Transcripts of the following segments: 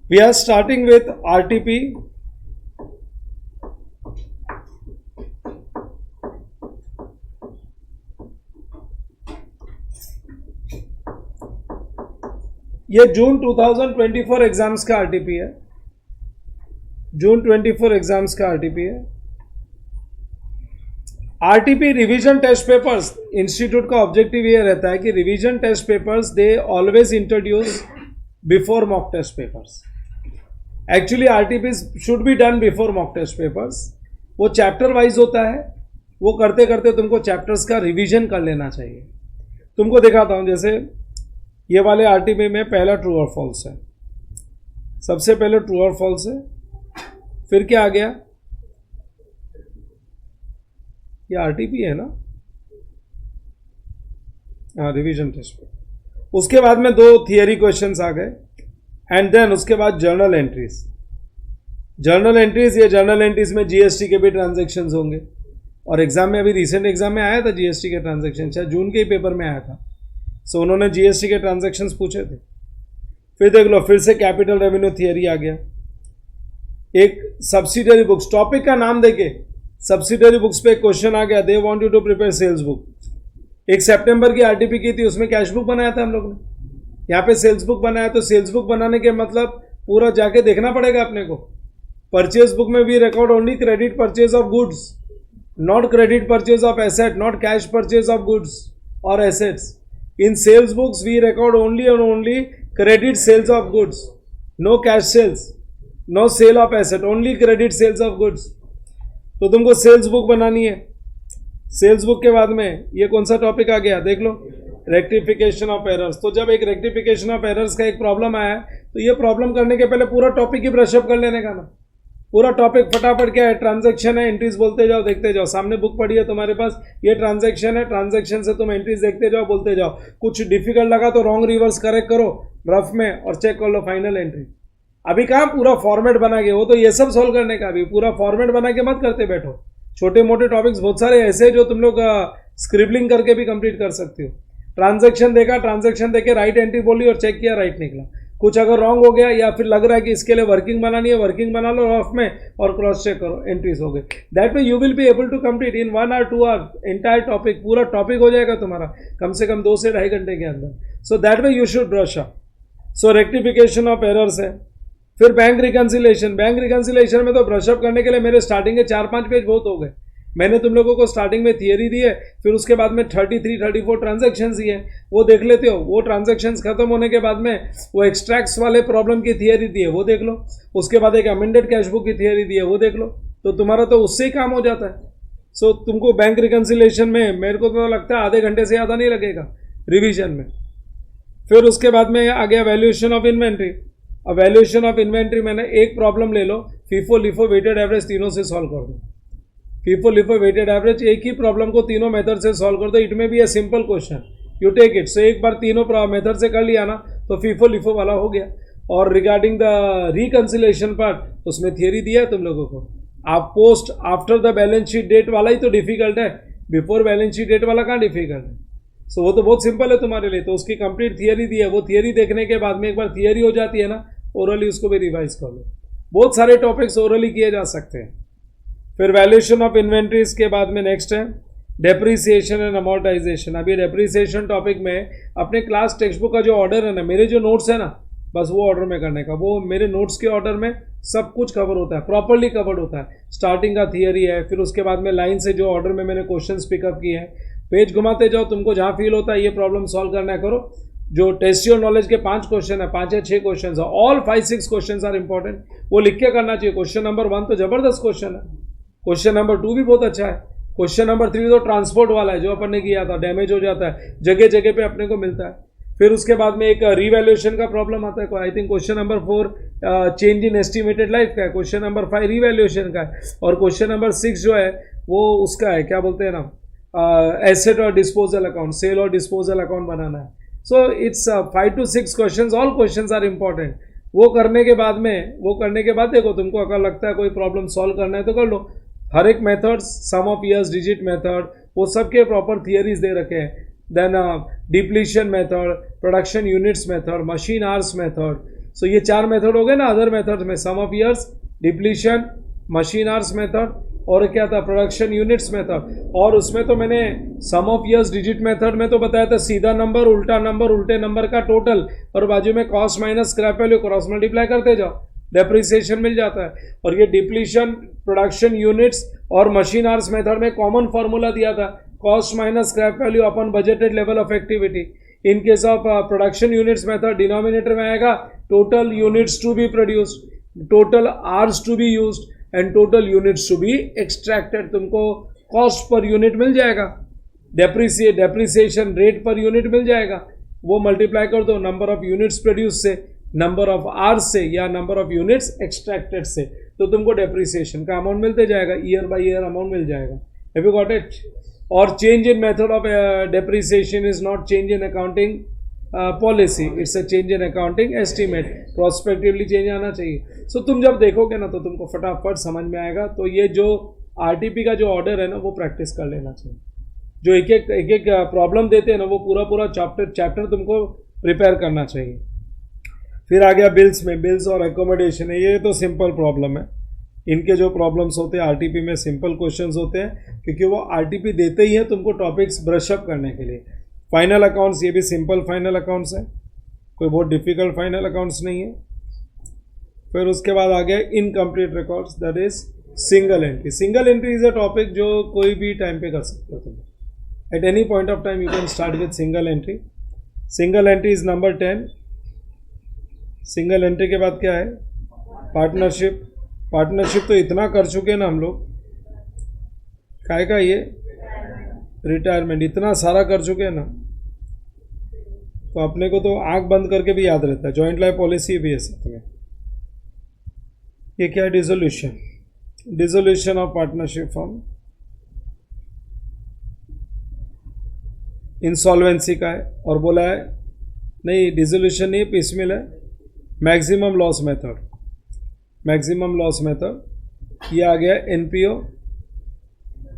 We are starting with RTP. ये जून 2024 exams का RTP है, जून 24 एग्जाम्स का आरटीपी है। RTP revision test papers, institute का ऑब्जेक्टिव ये रहता है कि revision test papers they always introduce before mock test papers. Actually RTP should be done before mock test papers. वो चैप्टर वाइज होता है, वो करते करते तुमको चैप्टर्स का रिवीजन कर लेना चाहिए। तुमको दिखाता हूँ, जैसे ये वाले आरटीपी में पहला ट्रू और फॉल्स है, सबसे पहले ट्रू और फॉल्स है, फिर क्या आ गया, ये आरटीपी है ना, हाँ रिवीजन टेस्ट पे। उसके बाद में दो थियरी क्वेश्चंस आ गए एंड देन उसके बाद जर्नल एंट्रीज। जर्नल एंट्रीज, ये जर्नल एंट्रीज में जीएसटी के भी ट्रांजैक्शंस होंगे और एग्जाम में अभी रिसेंट एग्जाम में आया था जीएसटी के ट्रांजैक्शन, शायद जून के ही पेपर में आया था। सो उन्होंने जीएसटी के ट्रांजैक्शंस पूछे थे। फिर देख लो, फिर से कैपिटल रेवेन्यू थियरी आ गया। एक सब्सिडरी बुक्स, टॉपिक का नाम देके सब्सिडरी बुक्स पे एक क्वेश्चन आ गया, they want you to prepare sales book. 1 सितंबर की आरटीपी की थी, उसमें कैश बुक बनाया था हम लोग ने, यहाँ पे सेल्स बुक बनाया। तो सेल्स बुक बनाने के मतलब पूरा जाके देखना पड़ेगा अपने को। परचेज बुक में भी record only credit purchase of goods, not credit purchase of asset, not cash purchase of goods और assets. In sales books, we record only and only credit sales of goods, no cash sales, no sale of asset, only credit sales of goods. तो तुमको sales book बनानी है। Sales book के बाद में ये कौन सा टॉपिक आ गया, देख लो, रेक्टिफिकेशन ऑफ एरर्स। तो जब एक रेक्टिफिकेशन ऑफ एरर्स का एक प्रॉब्लम आया है तो ये प्रॉब्लम करने के पहले पूरा टॉपिक ही ब्रशअप कर लेने का ना। पूरा टॉपिक फटाफट क्या है, ट्रांजैक्शन है, एंट्रीज बोलते जाओ, देखते जाओ। सामने बुक पड़ी है तुम्हारे पास, ये ट्रांजैक्शन है, ट्रांजैक्शन से तुम एंट्रीज देखते जाओ, बोलते जाओ। कुछ डिफिकल्ट लगा तो रॉन्ग रिवर्स करेक्ट करो रफ में और चेक कर लो फाइनल एंट्री। अभी कहाँ पूरा फॉर्मेट बना के, वो तो ये सब सॉल्व करने का, अभी पूरा फॉर्मेट बना के मत करते बैठो। छोटे मोटे टॉपिक्स बहुत सारे ऐसे जो तुम लोग स्क्रिबलिंग करके भी कंप्लीट कर सकते हो। ट्रांजैक्शन देखा, ट्रांजैक्शन देखे राइट एंट्री बोली और चेक किया, राइट निकला। कुछ अगर रॉन्ग हो गया या फिर लग रहा है कि इसके लिए वर्किंग बनानी है, वर्किंग बना लो रफ में और क्रॉस चेक करो, एंट्रीज हो गए। That way you will be able to complete in 1 or 2 hours entire topic. पूरा टॉपिक हो जाएगा तुम्हारा कम से कम 2 से 2.5 घंटे के अंदर। So that way you should brush up. So rectification of errors है। फिर बैंक रिकन्सिलेशन। बैंक रिकन्सिलेशन में तो ब्रशअप करने के लिए मेरे स्टार्टिंग के 4-5 पेज बहुत हो गए। मैंने तुम लोगों को स्टार्टिंग में थियरी दी है, फिर उसके बाद में 33-34 ट्रांजैक्शंस दिए, वो देख लेते हो। वो ट्रांजैक्शंस खत्म होने के बाद में वो एक्सट्रैक्ट्स वाले प्रॉब्लम की थियरी दी है, वो देख लो। उसके बाद एक अमेंडेड कैश बुक की थियरी दी है, वो देख लो। तो तुम्हारा तो उससे ही काम हो जाता है। सो तुमको बैंक रिकन्सिलेशन में मेरे को तो लगता है आधे घंटे से ज़्यादा नहीं लगेगा रिविजन में। फिर उसके बाद में आ गया वैल्यूएशन ऑफ इन्वेंट्री। अब वैल्यूएशन ऑफ इन्वेंट्री मैंने एक प्रॉब्लम ले लो, फीफो लिफो वेटेड एवरेज, तीनों से सॉल्व कर दो। फीफो लिफो वेटेड एवरेज, एक ही प्रॉब्लम को तीनों मेथड से सॉल्व कर दो। It may be a simple question, you take it. So एक बार तीनों मेथड से कर लिया ना तो फीफो लिफो वाला हो गया। और रिगार्डिंग द रिकन्सिलेशन पार्ट, उसमें थियरी दिया है तुम लोगों को। आप post after the balance sheet date वाला ही तो डिफिकल्ट है, बिफोर बैलेंस शीट डेट वाला कहाँ डिफिकल्ट है। सो वो तो बहुत सिंपल है तुम्हारे लिए। तो उसकी कंप्लीट थियरी दी है, वो थियरी देखने के बाद में एक बार थियरी हो जाती है ना, ओरली उसको भी रिवाइज कर लो। बहुत सारे टॉपिक्स ओरली किए जा सकते हैं। फिर वैल्यूएशन ऑफ इन्वेंट्रीज के बाद में नेक्स्ट है डेप्रिसिएशन एंड अमोर्टाइजेशन। अभी डेप्रिसिएशन टॉपिक में अपने क्लास टेक्स्ट बुक का जो ऑर्डर है ना, मेरे जो नोट्स है ना, बस वो ऑर्डर में करने का। वो मेरे नोट्स के ऑर्डर में सब कुछ कवर होता है, प्रॉपरली कवर्ड होता है। स्टार्टिंग का थियरी है, फिर उसके बाद में लाइन से जो ऑर्डर में मैंने क्वेश्चंस पिकअप किए हैं, पेज घुमाते जाओ, तुमको जहाँ फील होता है ये प्रॉब्लम सॉल्व करना है, करो। जो टेस्ट योर नॉलेज के 5 क्वेश्चन है, 5 या 6 क्वेश्चन है, ऑल 5-6 क्वेश्चन आर इंपॉर्टेंट, वो लिख के करना चाहिए। क्वेश्चन नंबर 1 तो जबरदस्त क्वेश्चन है, क्वेश्चन नंबर 2 भी बहुत अच्छा है, क्वेश्चन नंबर 3 तो ट्रांसपोर्ट वाला है, जो अपन ने किया था, डैमेज हो जाता है, जगह जगह पे अपने को मिलता है। फिर उसके बाद में एक रिवैल्यूएशन का प्रॉब्लम आता है, I think question number 4 change in estimated life का है, क्वेश्चन नंबर 5 रिवैल्यूएशन का है, और क्वेश्चन नंबर 6 जो है वो उसका है, क्या बोलते हैं ना, एसेट और डिस्पोजल अकाउंट, सेल और डिस्पोजल अकाउंट बनाना है। So it's 5 to 6 question, all question are important. वो करने के बाद देखो, तुमको अगर लगता है कोई प्रॉब्लम सॉल्व करना है तो कर लो। हर एक methods, sum of years digit method, वो सबके प्रॉपर थियरीज दे रखे हैं। Then depletion method, production units method, machine hours method, so ये 4 मेथड हो गए ना अदर मेथड में, sum of years, depletion, machine hours method, और क्या था प्रोडक्शन यूनिट्स मेथड। और उसमें तो मैंने सम ऑफ ईयर्स डिजिट मेथड में तो बताया था सीधा नंबर, उल्टा नंबर, उल्टे नंबर का टोटल, और बाजू में cost minus scrap value, cross multiply करते जाओ, डेप्रिसिएशन मिल जाता है। और ये डिप्लीशन, प्रोडक्शन यूनिट्स और मशीन आवर्स मेथड में कॉमन फार्मूला दिया था, cost minus scrap value upon budgeted level of activity. In case of production units method denominator में आएगा total units to be produced, total hours to be used and total units to be extracted. तुमको cost per unit मिल जाएगा, depreciation rate पर unit मिल जाएगा, वो multiply कर दो नंबर ऑफ यूनिट्स प्रोड्यूस से, नंबर ऑफ आवर्स से, या नंबर ऑफ यूनिट्स एक्सट्रैक्टेड से, तो तुमको डेप्रिसिएशन का अमाउंट मिलते जाएगा, ईयर बाय ईयर अमाउंट मिल जाएगा। Have you got it? और change in method of depreciation is not change in accounting policy, it's a change in accounting estimate, prospectively change आना चाहिए। सो तुम जब देखोगे ना तो तुमको फटाफट समझ में आएगा। तो ये जो आरटीपी का जो ऑर्डर है ना वो प्रैक्टिस कर लेना चाहिए। जो एक एक प्रॉब्लम देते हैं ना वो पूरा चैप्टर तुमको प्रिपेयर करना चाहिए। फिर आ गया बिल्स में, बिल्स और एकोमोडेशन है, ये तो सिंपल प्रॉब्लम है। इनके जो प्रॉब्लम्स होते हैं आरटीपी में सिंपल क्वेश्चंस होते हैं, क्योंकि वो आरटीपी देते ही है तुमको टॉपिक्स ब्रशअप करने के लिए। फाइनल अकाउंट्स, ये भी सिंपल फाइनल अकाउंट्स है, कोई बहुत डिफिकल्ट फाइनल अकाउंट्स नहीं है। फिर उसके बाद आ गया incomplete records, that is single entry. Single entry is a topic जो कोई भी टाइम पे कर सकते हो तुम, at any point of time you can start with single entry. Single entry is number 10। Single entry के बाद क्या है? पार्टनरशिप। पार्टनरशिप तो इतना कर चुके हैं ना हम लोग, काय का ये रिटायरमेंट इतना सारा कर चुके हैं ना, तो अपने को तो आंख बंद करके भी याद रहता है। जॉइंट लाइफ पॉलिसी भी है साथ में। ये क्या है? Dissolution, dissolution of partnership form, insolvency का है। और बोला है नहीं डिसोल्यूशन नहीं, पिसमिल है, maximum loss method, maximum loss method. ये आ गया एनपीओ,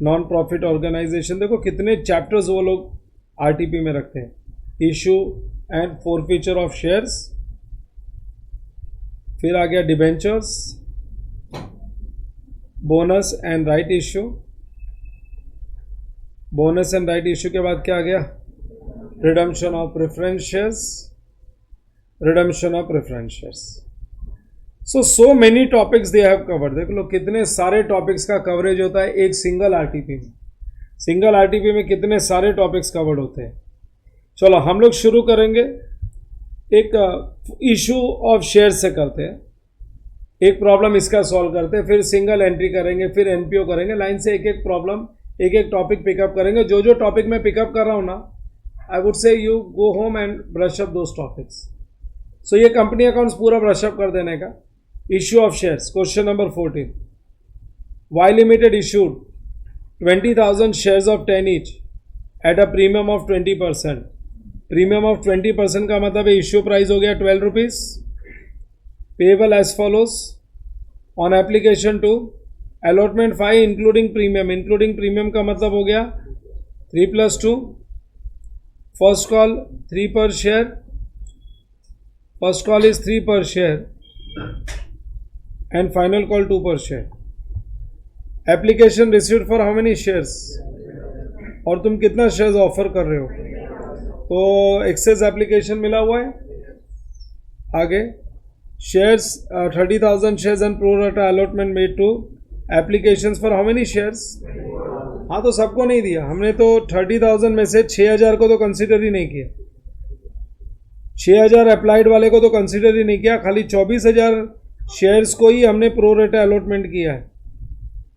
नॉन प्रॉफिट ऑर्गेनाइजेशन। देखो कितने चैप्टर्स वो लोग आरटीपी में रखते हैं। Issue and forfeiture of shares. फिर आ गया debentures, bonus and right issue. Bonus and right issue के बाद क्या आ गया? Redemption of preference shares, redemption of preference shares. So many topics they have covered. देख लो कितने सारे टॉपिक्स का कवरेज होता है एक सिंगल आरटीपी में। सिंगल आरटीपी में कितने सारे टॉपिक्स कवर्ड होते हैं। चलो हम लोग शुरू करेंगे, एक इशू ऑफ शेयर से करते हैं, एक प्रॉब्लम इसका सॉल्व करते हैं, फिर सिंगल एंट्री करेंगे, फिर एनपीओ करेंगे। लाइन से एक एक प्रॉब्लम, एक एक टॉपिक पिकअप करेंगे। जो जो टॉपिक मैं पिकअप कर रहा हूँ ना, I would say you go home and brush up those topics. So ये कंपनी अकाउंट्स पूरा ब्रश अप कर देने का। Issue of shares, question number 14। Y limited issued 20,000 shares of 10 each at a premium of 20%। Premium of 20% का मतलब है issue price हो गया 12 rupees. Payable as follows on application to allotment 5 including premium. Including premium का मतलब हो गया 3+2। First call 3 पर शेयर, फर्स्ट कॉल इज 3 पर शेयर एंड फाइनल कॉल 2 पर share. Application received for how many shares, और तुम कितना शेयर्स ऑफर कर रहे हो, तो एक्सेस एप्लीकेशन मिला हुआ है। आगे shares 30,000 shares and pro rata allotment made to applications for how many shares. हाँ तो सबको नहीं दिया हमने, तो 30,000 में से 6,000 को तो कंसिडर ही नहीं किया, 6,000 अप्लाइड वाले को तो कंसिडर ही नहीं किया, खाली 24,000 शेयर्स को ही हमने प्रो रेटा अलॉटमेंट किया है।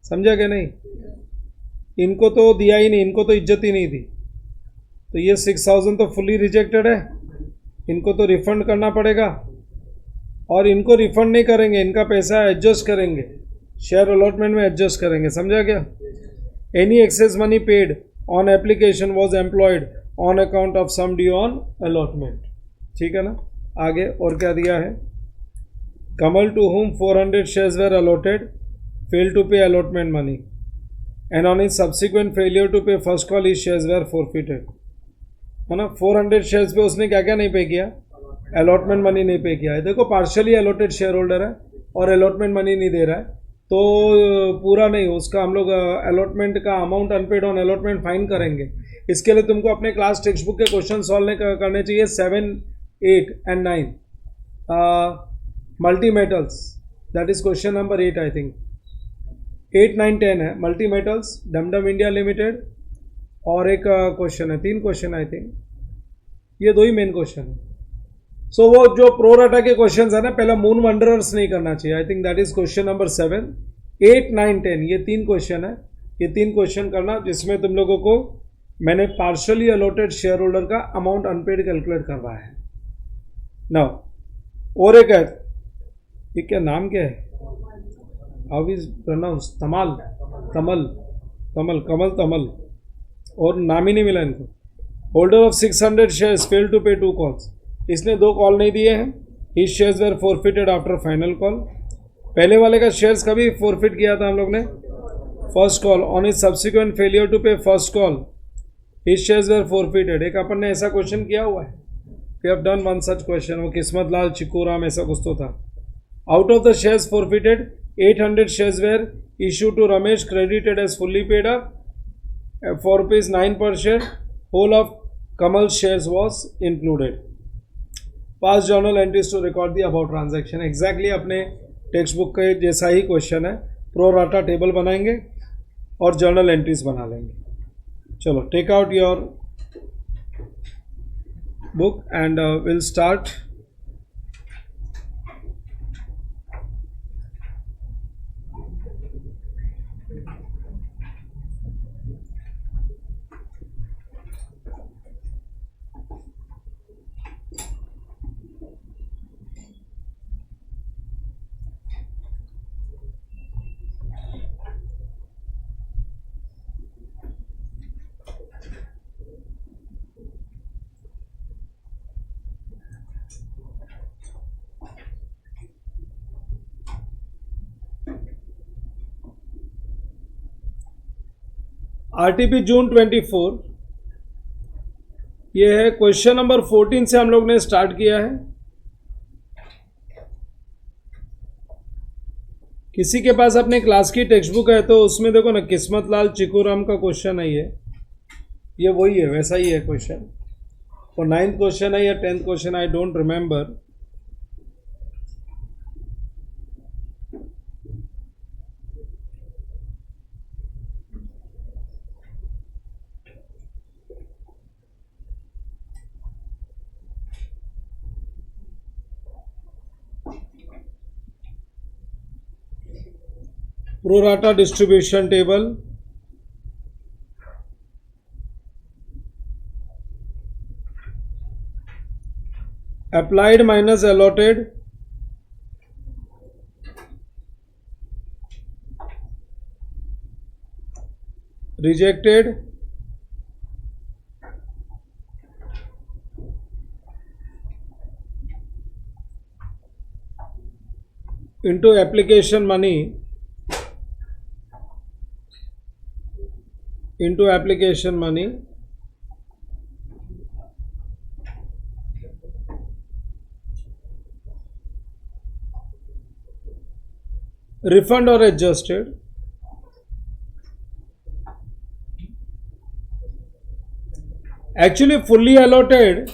समझा क्या? नहीं, इनको तो दिया ही नहीं, इनको तो इज्जत ही नहीं दी। तो ये 6,000 तो फुली रिजेक्टेड है, इनको तो रिफंड करना पड़ेगा। और इनको रिफंड नहीं करेंगे, इनका पैसा एडजस्ट करेंगे, शेयर अलॉटमेंट में एडजस्ट करेंगे। समझा क्या? Any excess money paid on application was employed on account of sum due on allotment. ठीक है ना? आगे और क्या दिया है? Kamal to whom 400 shares were allotted failed to pay allotment money and on his subsequent failure to pay first call his shares were forfeited। है ना? 400 शेयर्स पे उसने क्या क्या नहीं पे किया? अलॉटमेंट मनी नहीं पे किया है। देखो पार्शियली अलॉटेड शेयर होल्डर है और अलॉटमेंट मनी नहीं दे रहा है तो पूरा नहीं, उसका हम लोग अलॉटमेंट का amount unpaid on allotment fine करेंगे। इसके लिए तुमको अपने क्लास टेक्स्ट बुक के क्वेश्चन सॉल्व करने चाहिए 7, 8 and 9 multi metals, that is question number 8 I think. 8, 9, 10 है multi metals, Dumdum India limited और एक क्वेश्चन है, 3 क्वेश्चन आई थिंक, ये 2 ही मेन क्वेश्चन है। सो वो जो प्रोराटा के क्वेश्चन है ना, पहला मून वंडरर्स नहीं करना चाहिए, I think that is question number 7, 8, 9, 10 ये 3 क्वेश्चन है। ये 3 क्वेश्चन करना जिसमें तुम लोगों को मैंने पार्शियली अलॉटेड शेयर होल्डर का अमाउंट अनपेड कैलकुलेट करवाया है। नाउ और एक है, ये क्या नाम क्या है, हाउ इज प्रोनाउंस, तमाल, तमल, तमल, कमल, तमल, और नाम ही नहीं मिला इनको। Holder of 600 shares fail to pay 2 calls, इसने 2 कॉल नहीं दिए हैं। He shares were forfeited after final call. पहले वाले का शेयर्स कभी फॉरफिट किया था हम लोग ने, first call. On is subsequent failure to pay first call he shares were forfeited. एक अपन ने ऐसा क्वेश्चन किया हुआ है, we have done one such question, वो किस्मत लाल चिक्कू राम ऐसा कुछ तो था। Out of the shares forfeited 800 shares were issue to Ramesh credited as fully paid up for ₹9 per share. Whole of Kamal shares was included. Past journal entries to record the above transaction. Exactly अपने text book के जैसा ही question है। Pro rata table बनाएंगे और journal entries बना लेंगे। चलो take out your book and will start. RTP June 24, ये है क्वेश्चन नंबर 14 से हम लोग ने स्टार्ट किया है। किसी के पास अपने क्लास की टेक्स्ट बुक है तो उसमें देखो ना, किस्मत लाल चिक्कू राम का क्वेश्चन है, ये वही है, वैसा ही है क्वेश्चन। और 9th क्वेश्चन है या 10th question, I don't remember. pro rata distribution table, applied minus allotted, rejected, into application money, into application money, refund or adjusted, actually fully allotted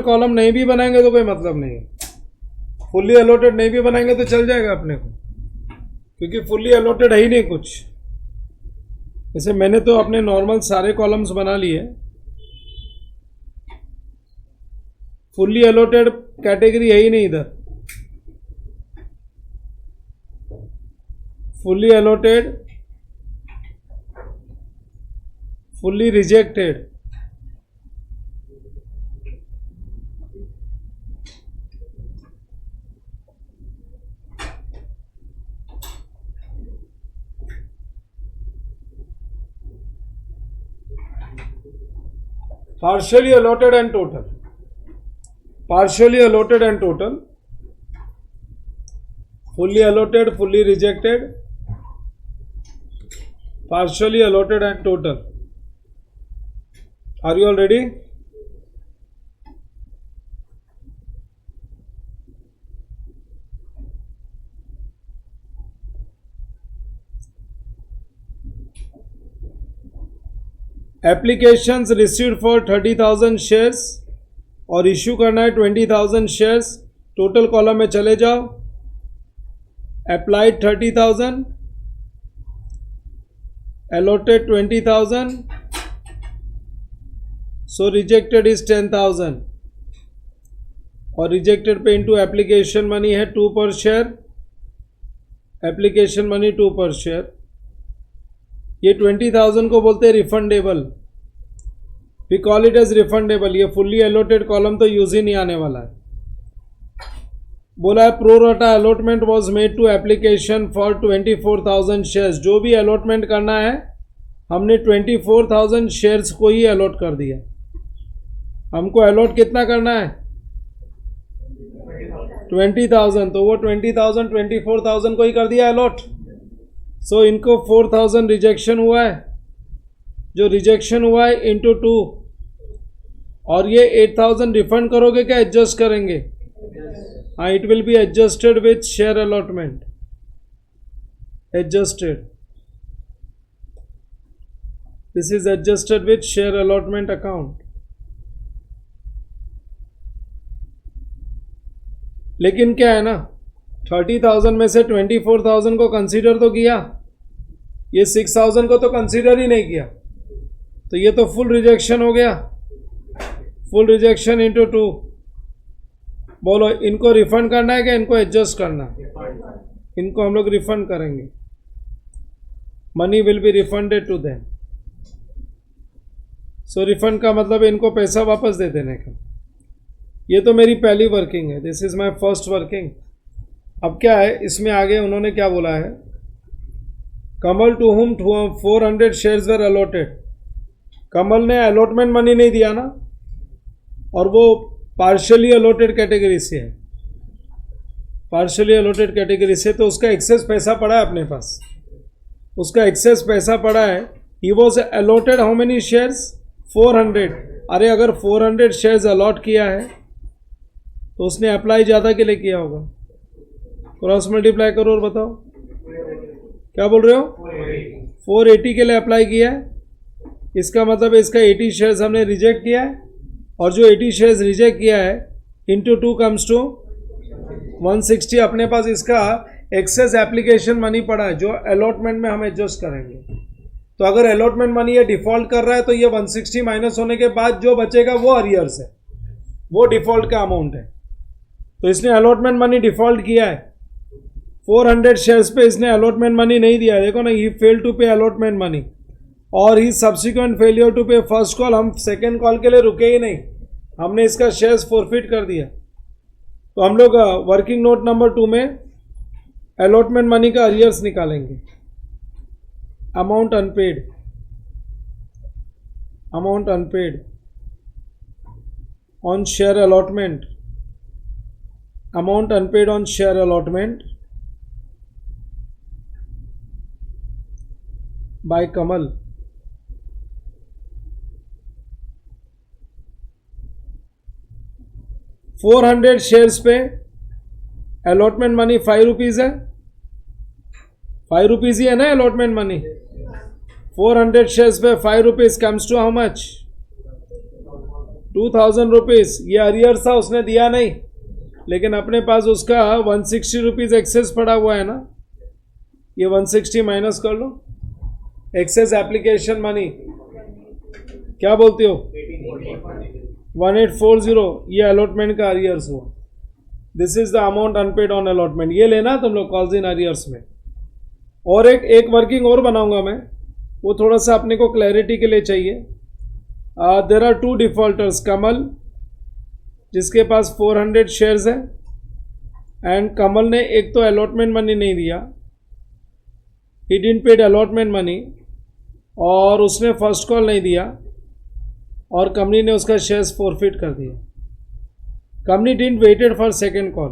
column नहीं भी बनाएंगे तो कोई मतलब नहीं है। फुल्ली अलॉटेड नहीं भी बनाएंगे तो चल जाएगा अपने को, क्योंकि फुल्ली अलॉटेड है ही नहीं कुछ। जैसे मैंने तो अपने नॉर्मल सारे कॉलम्स बना लिए। फुल्ली अलॉटेड कैटेगरी है ही नहीं इधर। Fully allotted, fully rejected, partially allotted and total, partially allotted and total, fully allotted, fully rejected, partially allotted and total. Are you all ready? Applications received for 30,000 shares और issue करना है 20,000 shares. Total column में चले जाओ, applied 30,000, allotted 20,000, so rejected is 10,000 और rejected पे into application money है 2 पर शेयर, एप्लीकेशन मनी 2 पर शेयर। ये 20,000 को बोलते हैं refundable, we call it as refundable. ये फुल्ली अलॉटेड कॉलम तो यूज ही नहीं आने वाला है। बोला है pro rata allotment was made to application for 24,000 shares. जो भी अलॉटमेंट करना है हमने 24,000 शेयर्स को ही अलॉट कर दिया। हमको अलॉट कितना करना है 20,000, तो वो 20,000 24,000 को ही कर दिया अलॉट। सो इनको 4,000 रिजेक्शन हुआ है, जो रिजेक्शन हुआ है इंटू 2, और ये 8,000 रिफंड करोगे क्या एडजस्ट करेंगे? हाँ, it will be adjusted with share allotment, adjusted, this is adjusted with share allotment account. लेकिन क्या है ना, 30,000 में से 24,000 को कंसीडर तो किया, ये 6,000 को तो कंसीडर ही नहीं किया, तो ये तो फुल रिजेक्शन हो गया, फुल रिजेक्शन इंटू 2। बोलो इनको रिफंड करना है क्या इनको एडजस्ट करना? इनको हम लोग रिफंड करेंगे, money will be refunded to them. So refund का मतलब इनको पैसा वापस दे देने का। ये तो मेरी पहली वर्किंग है, this is my first working. अब क्या है इसमें आगे उन्होंने क्या बोला है, Kamal to whom 400 shares were allotted. कमल ने अलॉटमेंट मनी नहीं दिया ना, और वो पार्शियली अलॉटेड कैटेगरी से है, पार्शियली अलॉटेड कैटेगरी से, तो उसका एक्सेस पैसा पड़ा है अपने पास, उसका एक्सेस पैसा पड़ा है। He was allotted how many shares 400। अरे अगर 400 शेयर्स अलॉट किया है तो उसने अप्लाई ज़्यादा के लिए किया होगा। क्रॉस मल्टीप्लाई करो और बताओ क्या बोल रहे हो। 480 के लिए अप्लाई किया है, इसका मतलब इसका 80 शेयर्स हमने रिजेक्ट किया है, और जो 80 शेयर्स रिजेक्ट किया है इंटू 2 कम्स टू 160। अपने पास इसका एक्सेस एप्लीकेशन मनी पड़ा है जो अलॉटमेंट में हम एडजस्ट करेंगे। तो अगर अलॉटमेंट मनी ये डिफ़ॉल्ट कर रहा है तो ये 160 माइनस होने के बाद जो बचेगा वो अरियर्स है, वो डिफ़ॉल्ट का अमाउंट है। तो इसने अलॉटमेंट मनी डिफ़ॉल्ट किया है, 400 शेयर्स पे इसने अलॉटमेंट मनी नहीं दिया। देखो ना, ही फेल टू पे अलॉटमेंट मनी और ही subsequent failure to pay first call. हम सेकेंड कॉल के लिए रुके ही नहीं, हमने इसका शेयर्स फॉरफिट कर दिया। तो हम लोग वर्किंग नोट नंबर 2 में अलॉटमेंट मनी का अरियर्स निकालेंगे। Amount unpaid, amount unpaid on share allotment, amount unpaid on share allotment by Kamal। $400 shares पे अलॉटमेंट मनी 5 रुपीज़ है, 5 रुपीज़ ही है ना अलॉटमेंट मनी। 400 शेयर्स पे 5 rupees comes to how much 2,000 rupees. ये arrear था, उसने दिया नहीं, लेकिन अपने पास उसका 160 रुपीज़ एक्सेस पड़ा हुआ है ना, ये 160 माइनस कर लो। एक्सेस एप्लीकेशन मनी क्या बोलते हो 1840, ये अलॉटमेंट का अरियर्स हुआ। This is the amount unpaid on allotment. ये लेना तुम लोग कॉल्स इन अरियर्स में। और एक वर्किंग और बनाऊंगा मैं, वो थोड़ा सा अपने को क्लैरिटी के लिए चाहिए। देर आर 2 डिफॉल्टर्स, कमल जिसके पास 400 शेयर्स है, एंड कमल ने एक तो अलॉटमेंट मनी नहीं दिया, he didn't paid allotment money, और उसने फर्स्ट कॉल नहीं दिया, और कंपनी ने उसका शेयर्स फॉरफिट कर दिया। Company didn't waited for second call.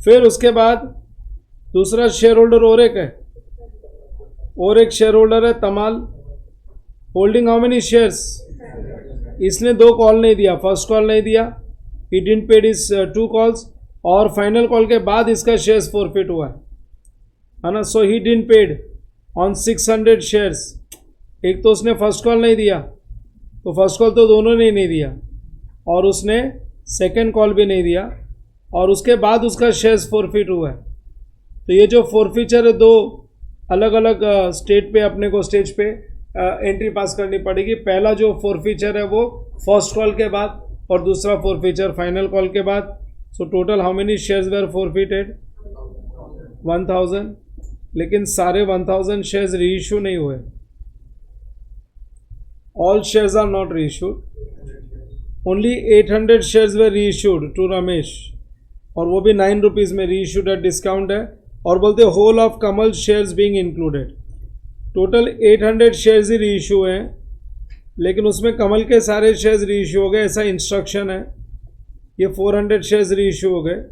फिर उसके बाद दूसरा शेयर होल्डर और एक है, और एक शेयर होल्डर है तमाल, होल्डिंग हाउ मेनी शेयर्स। इसने 2 कॉल नहीं दिया, फर्स्ट कॉल नहीं दिया, he didn't paid is 2 calls, और फाइनल कॉल के बाद इसका शेयर्स फॉरफिट हुआ है ना। So he didn't paid on 600 shares, एक तो उसने फर्स्ट कॉल नहीं दिया, तो फर्स्ट कॉल तो दोनों ने नहीं दिया, और उसने सेकंड कॉल भी नहीं दिया, और उसके बाद उसका शेयर्स फॉरफिट हुआ है। तो ये जो फॉरफिचर है, दो अलग अलग स्टेट पे अपने को स्टेज पे एंट्री पास करनी पड़ेगी। पहला जो फॉरफिचर है वो फर्स्ट कॉल के बाद, और दूसरा फॉरफिचर फाइनल कॉल के बाद। So total how many shares were forfeited? 1000। लेकिन सारे 1000 शेयर्स रीइश्यू नहीं हुए। All shares are not reissued, only 800 shares were reissued to Ramesh, और वो भी 9 रुपीज़ में रीइश्यूड एट डिस्काउंट है। और बोलते whole of Kamal shares being included. Total 800 shares ही रीइश्यू हैं, लेकिन उसमें कमल के सारे शेयर्स रीइश्यू हो गए, ऐसा इंस्ट्रक्शन है। ये 400 शेयर्स रीइश्यू हो गए,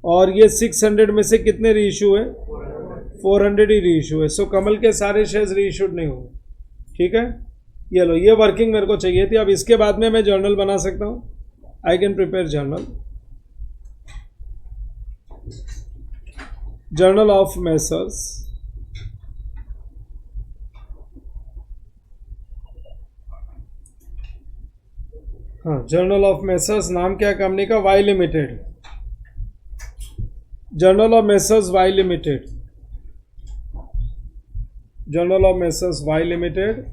और ये 600 में से कितने रीइश्यू है? 400 ही रीइश्यू है। सो कमल के सारे शेयर्स रीइश्यूड नहीं हुए। ठीक है, ये लो, ये वर्किंग मेरे को चाहिए थी। अब इसके बाद में मैं जर्नल बना सकता हूँ। I can prepare journal, journal of messrs. हाँ, जर्नल ऑफ मैसर्स। नाम क्या है कंपनी का? Y limited. Journal of messrs Y limited, journal of messrs Y limited.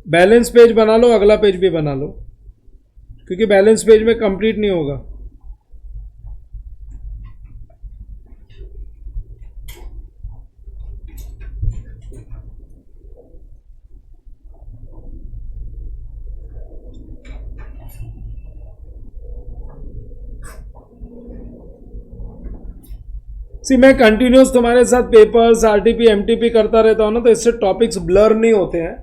Balance page बना लो, अगला पेज भी बना लो, क्योंकि बैलेंस पेज में कंप्लीट नहीं होगा। मैं कंटिन्यूस तुम्हारे साथ पेपर्स, आरटीपी, एमटीपी करता रहता हूँ ना, तो इससे टॉपिक्स ब्लर नहीं होते हैं।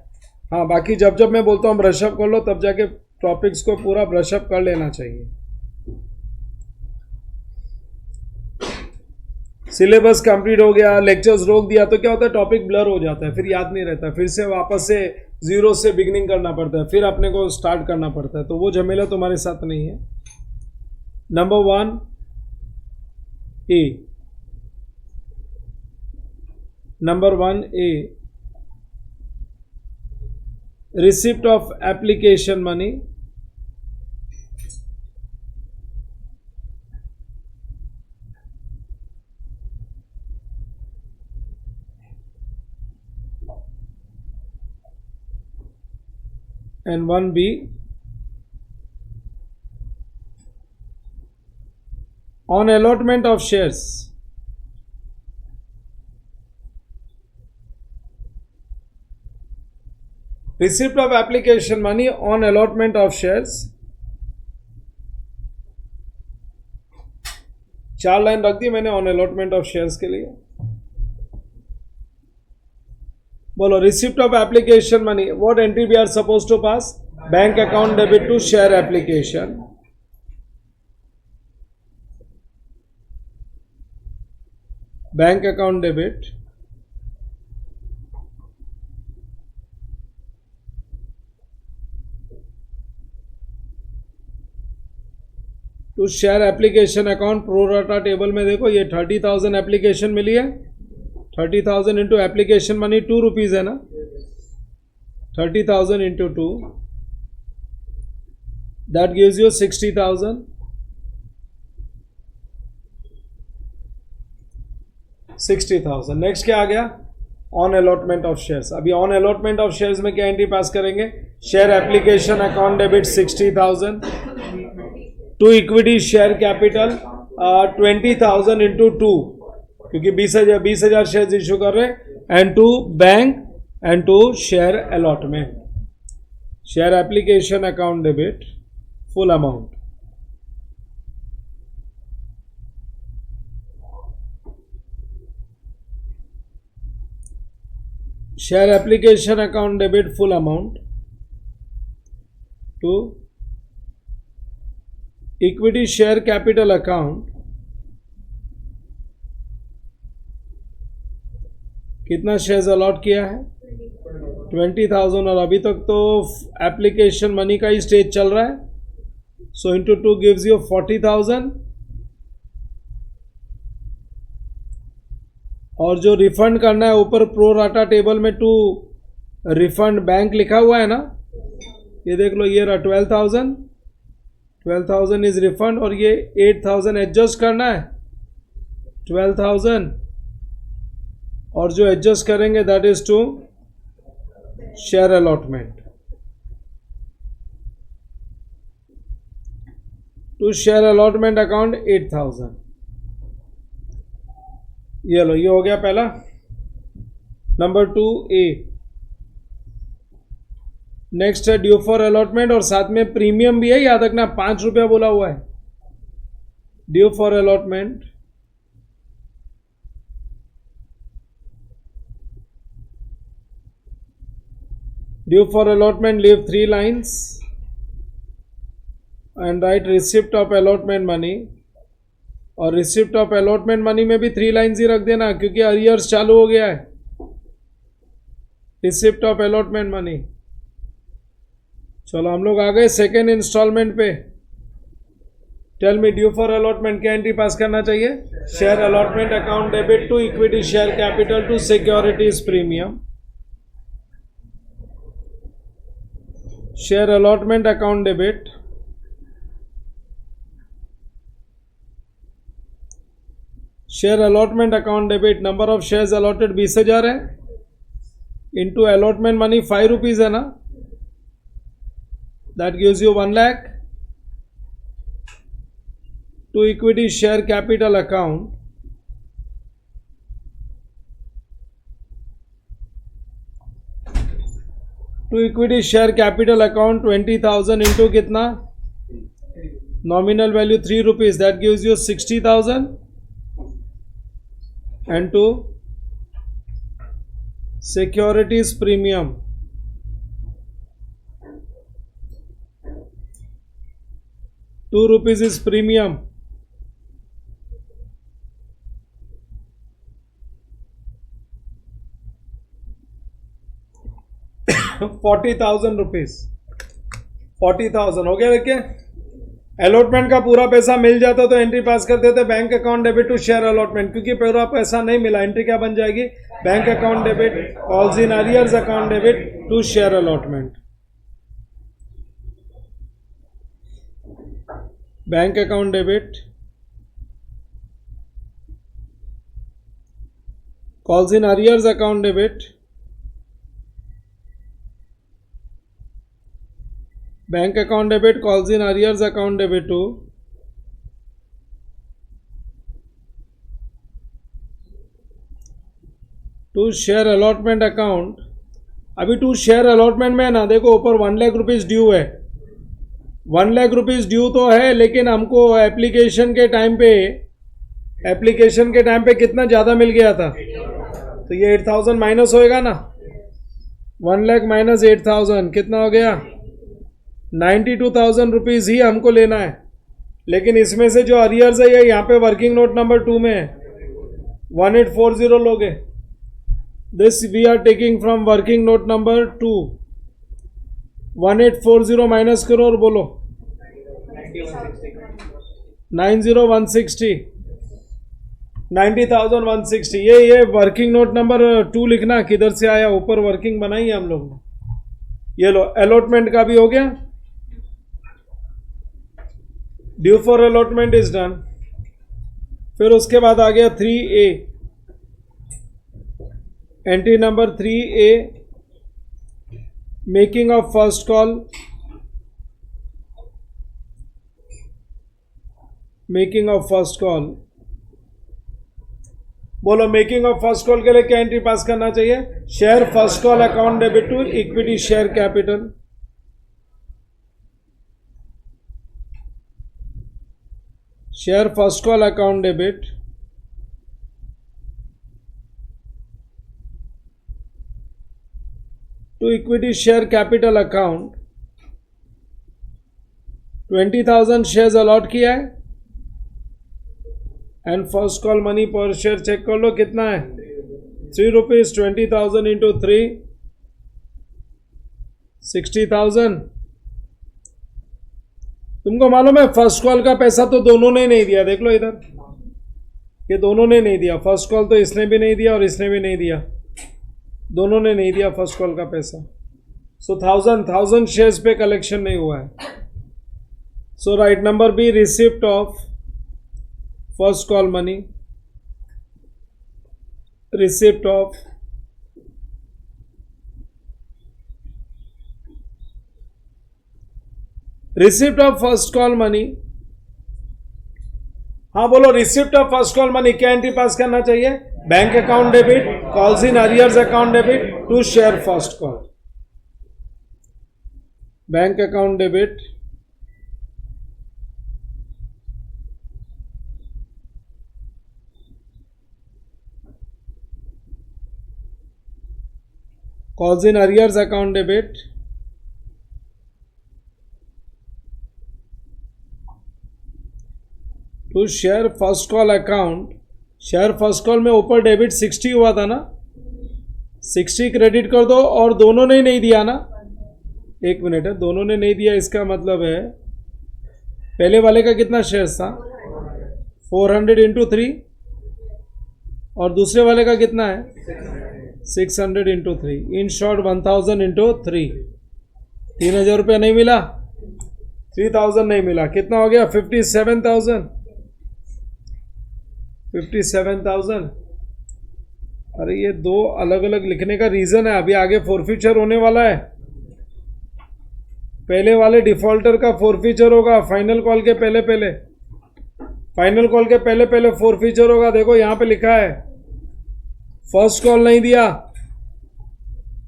हाँ, बाकी जब जब मैं बोलता हूँ ब्रशअप कर लो, तब जाके टॉपिक्स को पूरा ब्रशअप कर लेना चाहिए। सिलेबस कंप्लीट हो गया, लेक्चर्स रोक दिया तो क्या होता है? टॉपिक ब्लर हो जाता है, फिर याद नहीं रहता, फिर से वापस से जीरो से बिगिनिंग करना पड़ता है, फिर अपने को स्टार्ट करना पड़ता है। तो वो झमेला तुम्हारे साथ नहीं है। Number 1 A, number 1A, receipt of application money, and 1B, on allotment of shares, receipt of application money on allotment of shares। 4 line रख दी मैंने ऑन अलॉटमेंट ऑफ शेयर्स के लिए। बोलो, receipt of application money, what entry we are suppose to pass? Bank account debit to share application. Bank account debit to share application account. Pro rata table में देखो, ये 30,000 application मिली है। 30,000 into application money 2 rupees है ना, 30,000 into 2, that gives you 60,000। 60,000। Next क्या आ गया? On allotment of shares. अभी ऑन अलॉटमेंट ऑफ शेयर्स में क्या एंट्री पास करेंगे? Share application account debit 60,000 to equity share capital 20,000 into 2, क्योंकि 20,000 शेयर इश्यू कर रहे हैं, and to bank and to share allotment. Share application account debit full amount. Share application account debit full amount to equity share capital account. कितना shares allot किया है? 20,000। और अभी तक तो एप्लीकेशन मनी का ही स्टेज चल रहा है, सो इंटू 2 गिव्स यू 40,000। और जो रिफंड करना है ऊपर प्रो राटा टेबल में टू रिफंड बैंक लिखा हुआ है ना, ये देख लो, ये रहा 12,000 इज रिफंड, और ये 8,000 एडजस्ट करना है 12,000, और जो एडजस्ट करेंगे that is to share allotment, to share allotment account 8,000। ये लो, ये हो गया पहला। Number 2A। नेक्स्ट है ड्यू फॉर अलॉटमेंट, और साथ में प्रीमियम भी है, याद रखना 5 रुपया बोला हुआ है। Due for allotment, due for allotment leave 3 lines and right receipt of allotment money, और रिसिप्ट ऑफ अलॉटमेंट मनी में भी 3 लाइन्स ही रख देना क्योंकि अरियर्स चालू हो गया है। Receipt of allotment money. चलो हम लोग आ गए सेकेंड इंस्टॉलमेंट पे। Tell me, due for allotment क्या एंट्री पास करना चाहिए? Share allotment account debit to equity share capital to securities premium. Share allotment account debit, share allotment account debit, number of shares allotted 20,000 है, into allotment money 5 rupees है ना, that gives you 1 lakh, to equity share capital account, to equity share capital account 20,000 into कितना, nominal value 3 rupees, that gives you 60,000, and to securities premium, ₹2 is premium, ₹40,000, 40,000 हो गया। देखिए allotment का पूरा पैसा मिल जाता तो एंट्री पास करते थे bank account debit to share allotment, क्योंकि पूरा पैसा नहीं मिला, एंट्री क्या बन जाएगी? Bank account debit calls in arrears account debit to share allotment. Bank account debit calls in arrears account debit, bank account debit calls in arrears account debit to share allotment account. अभी to share allotment में ना देखो ऊपर 1 lakh rupees due है, 1 lakh rupees due तो है, लेकिन हमको एप्लीकेशन के टाइम पे कितना ज़्यादा मिल गया था, तो ये 8,000 माइनस होएगा ना, 1 लाख माइनस 8,000 कितना हो गया? 92,000 रुपीज़ ही हमको लेना है। लेकिन इसमें से जो अरियर्स है ये यहाँ पे वर्किंग नोट नंबर 2 में है, 1840 लोगे, this we are taking from working note number 2, 1840 minus करो और बोलो 90,160, 90,160। ये वर्किंग नोट नंबर 2 लिखना, किधर से आया, ऊपर वर्किंग बनाई है हम लोग ने। ये लो, अलॉटमेंट का भी हो गया, due for allotment is done. फिर उसके बाद आ गया 3A, entry number 3A, making of first call, making of first call, बोलो मेकिंग ऑफ फर्स्ट कॉल के लिए क्या एंट्री पास करना चाहिए? Share first call account debit to equity share capital, share first call account debit to equity share capital account, 20,000 shares allot किया है, and first call money पर share check कर लो कितना है, 3 रुपीज, 20,000 इंटू 3, 60,000। तुमको मालूम है फर्स्ट कॉल का पैसा तो दोनों ने नहीं दिया, देख लो इधर, ये दोनों ने नहीं दिया, फर्स्ट कॉल तो इसने भी नहीं दिया और इसने भी नहीं दिया, दोनों ने नहीं दिया फर्स्ट कॉल का पैसा। सो 1000 शेयर्स पे कलेक्शन नहीं हुआ है। So write number B, receipt of first call money, receipt of first call money. हाँ बोलो, receipt of first call money क्या एंट्री पास करना चाहिए? Bank account debit, calls in arrears account debit to share first call. Bank account debit, calls in arrears account debit, to share first call account. Share first call में ऊपर debit 60 हुआ था ना, 60 credit कर दो, और दोनों ने नहीं दिया ना, एक मिनट है, दोनों ने नहीं दिया, इसका मतलब है पहले वाले का कितना शेयर्स था? 400 इंटू 3, और दूसरे वाले का कितना है? 600 इंटू 3, इन शॉर्ट 1000 इंटू 3। 3000 रुपया नहीं मिला, 3000 नहीं मिला, कितना हो गया? 57,000। 57,000। अरे ये दो अलग अलग लिखने का रीज़न है, अभी आगे फोरफीचर होने वाला है। पहले वाले डिफॉल्टर का फोरफीचर होगा फाइनल कॉल के पहले पहले, फाइनल कॉल के पहले पहले फोरफीचर होगा। देखो यहाँ पे लिखा है फर्स्ट कॉल नहीं दिया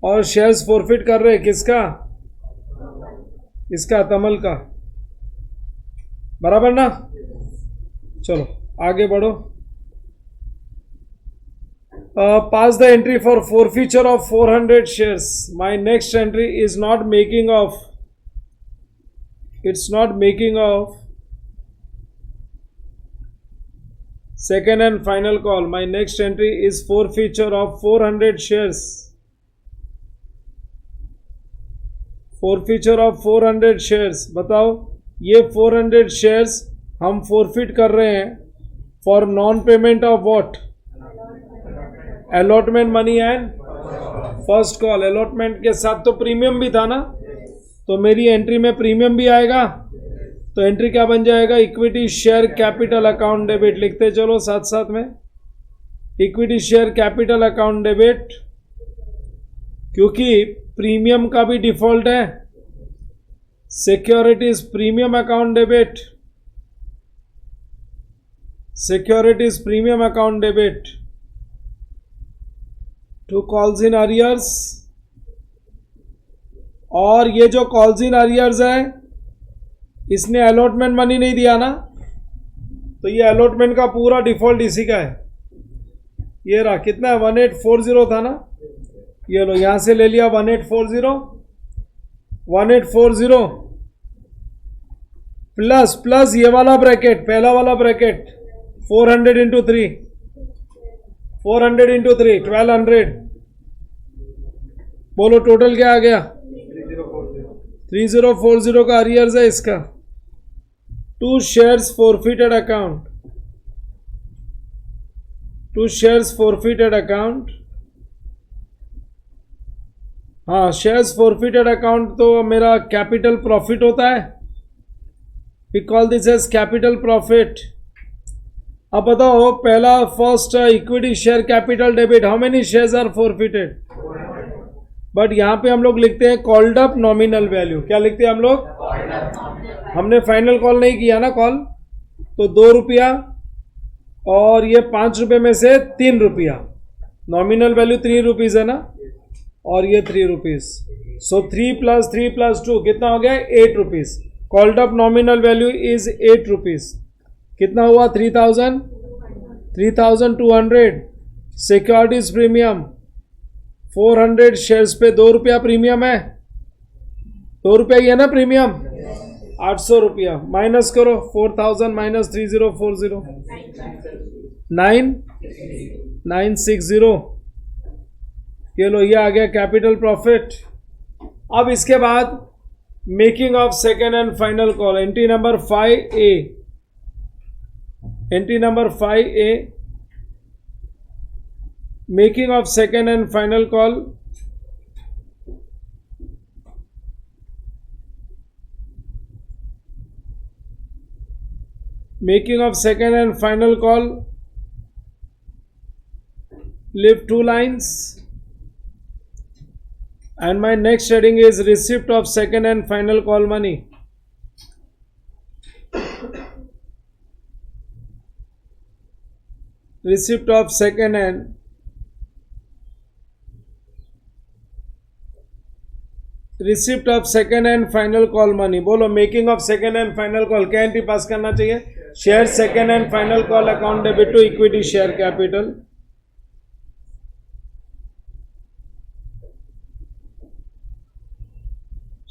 और शेयर्स फोरफिट कर रहे, किसका? इसका, तमल का, बराबर ना? चलो आगे बढ़ो। Pass the entry for forfeiture of 400 shares. My next entry is not making of, it's not making of second and final call. My next entry is forfeiture of 400 shares. Forfeiture of 400 shares. बताओ, ये 400 shares हम forfeit कर रहे हैं for non payment of what? Allotment money and first call. Allotment के साथ तो premium भी था ना, तो मेरी एंट्री में प्रीमियम भी आएगा, तो एंट्री क्या बन जाएगा? Equity share capital account debit. लिखते चलो साथ साथ में, equity share capital account debit, क्योंकि प्रीमियम का भी डिफॉल्ट है। Securities premium account debit, securities premium account debit to calls in arrears. और ये जो कॉल्स इन अरियर्स है, इसने अलॉटमेंट मनी नहीं दिया ना, तो ये अलॉटमेंट का पूरा डिफॉल्ट इसी का है। ये रहा, कितना है? 1840 था ना, ये लो यहां से ले लिया 1840, 1840 प्लस प्लस ये वाला ब्रैकेट, पहला वाला ब्रैकेट 400 इंटू 3, 400 इंटू 3 1200। बोलो टोटल क्या आ गया? 3040 का अरियर्स है इसका। To shares forfeited account, to shares forfeited account. हाँ, शेयर्स फॉरफिटेड अकाउंट तो मेरा कैपिटल प्रॉफिट होता है, we call this as capital profit. अब बताओ, पहला first equity share capital debit, how many shares are forfeited? But यहां पे हम लोग लिखते हैं कॉल्ड अप नॉमिनल वैल्यू। क्या लिखते हैं हम लोग? हमने फाइनल कॉल नहीं किया ना कॉल, तो 2 रुपया और ये 5 रुपये में से 3 रुपया, नॉमिनल वैल्यू 3 रुपीज़ है ना, और ये 3 रुपीज़। सो 3 + 3 + 2 कितना हो गया? 8 rupees. Called up nominal value is 8 rupees. कितना हुआ? 3000, 3200। सिक्योरिटीज प्रीमियम 400 शेयर्स पे 2 रुपया प्रीमियम है, 2 रुपया ही है ना प्रीमियम, 800 रुपया। माइनस करो, 4000 माइनस 3040, 9960। ये लो, ये आ गया कैपिटल प्रॉफिट। अब इसके बाद making of second and final call, entry number 5A, entry number 5A, making of second and final call, making of second and final call, leave 2 lines, and my next heading is receipt of second and final call money. Receipt of second and final call money. बोलो making of second and final call क्या entry pass करना चाहिए? Share second and final call account debit to equity share capital.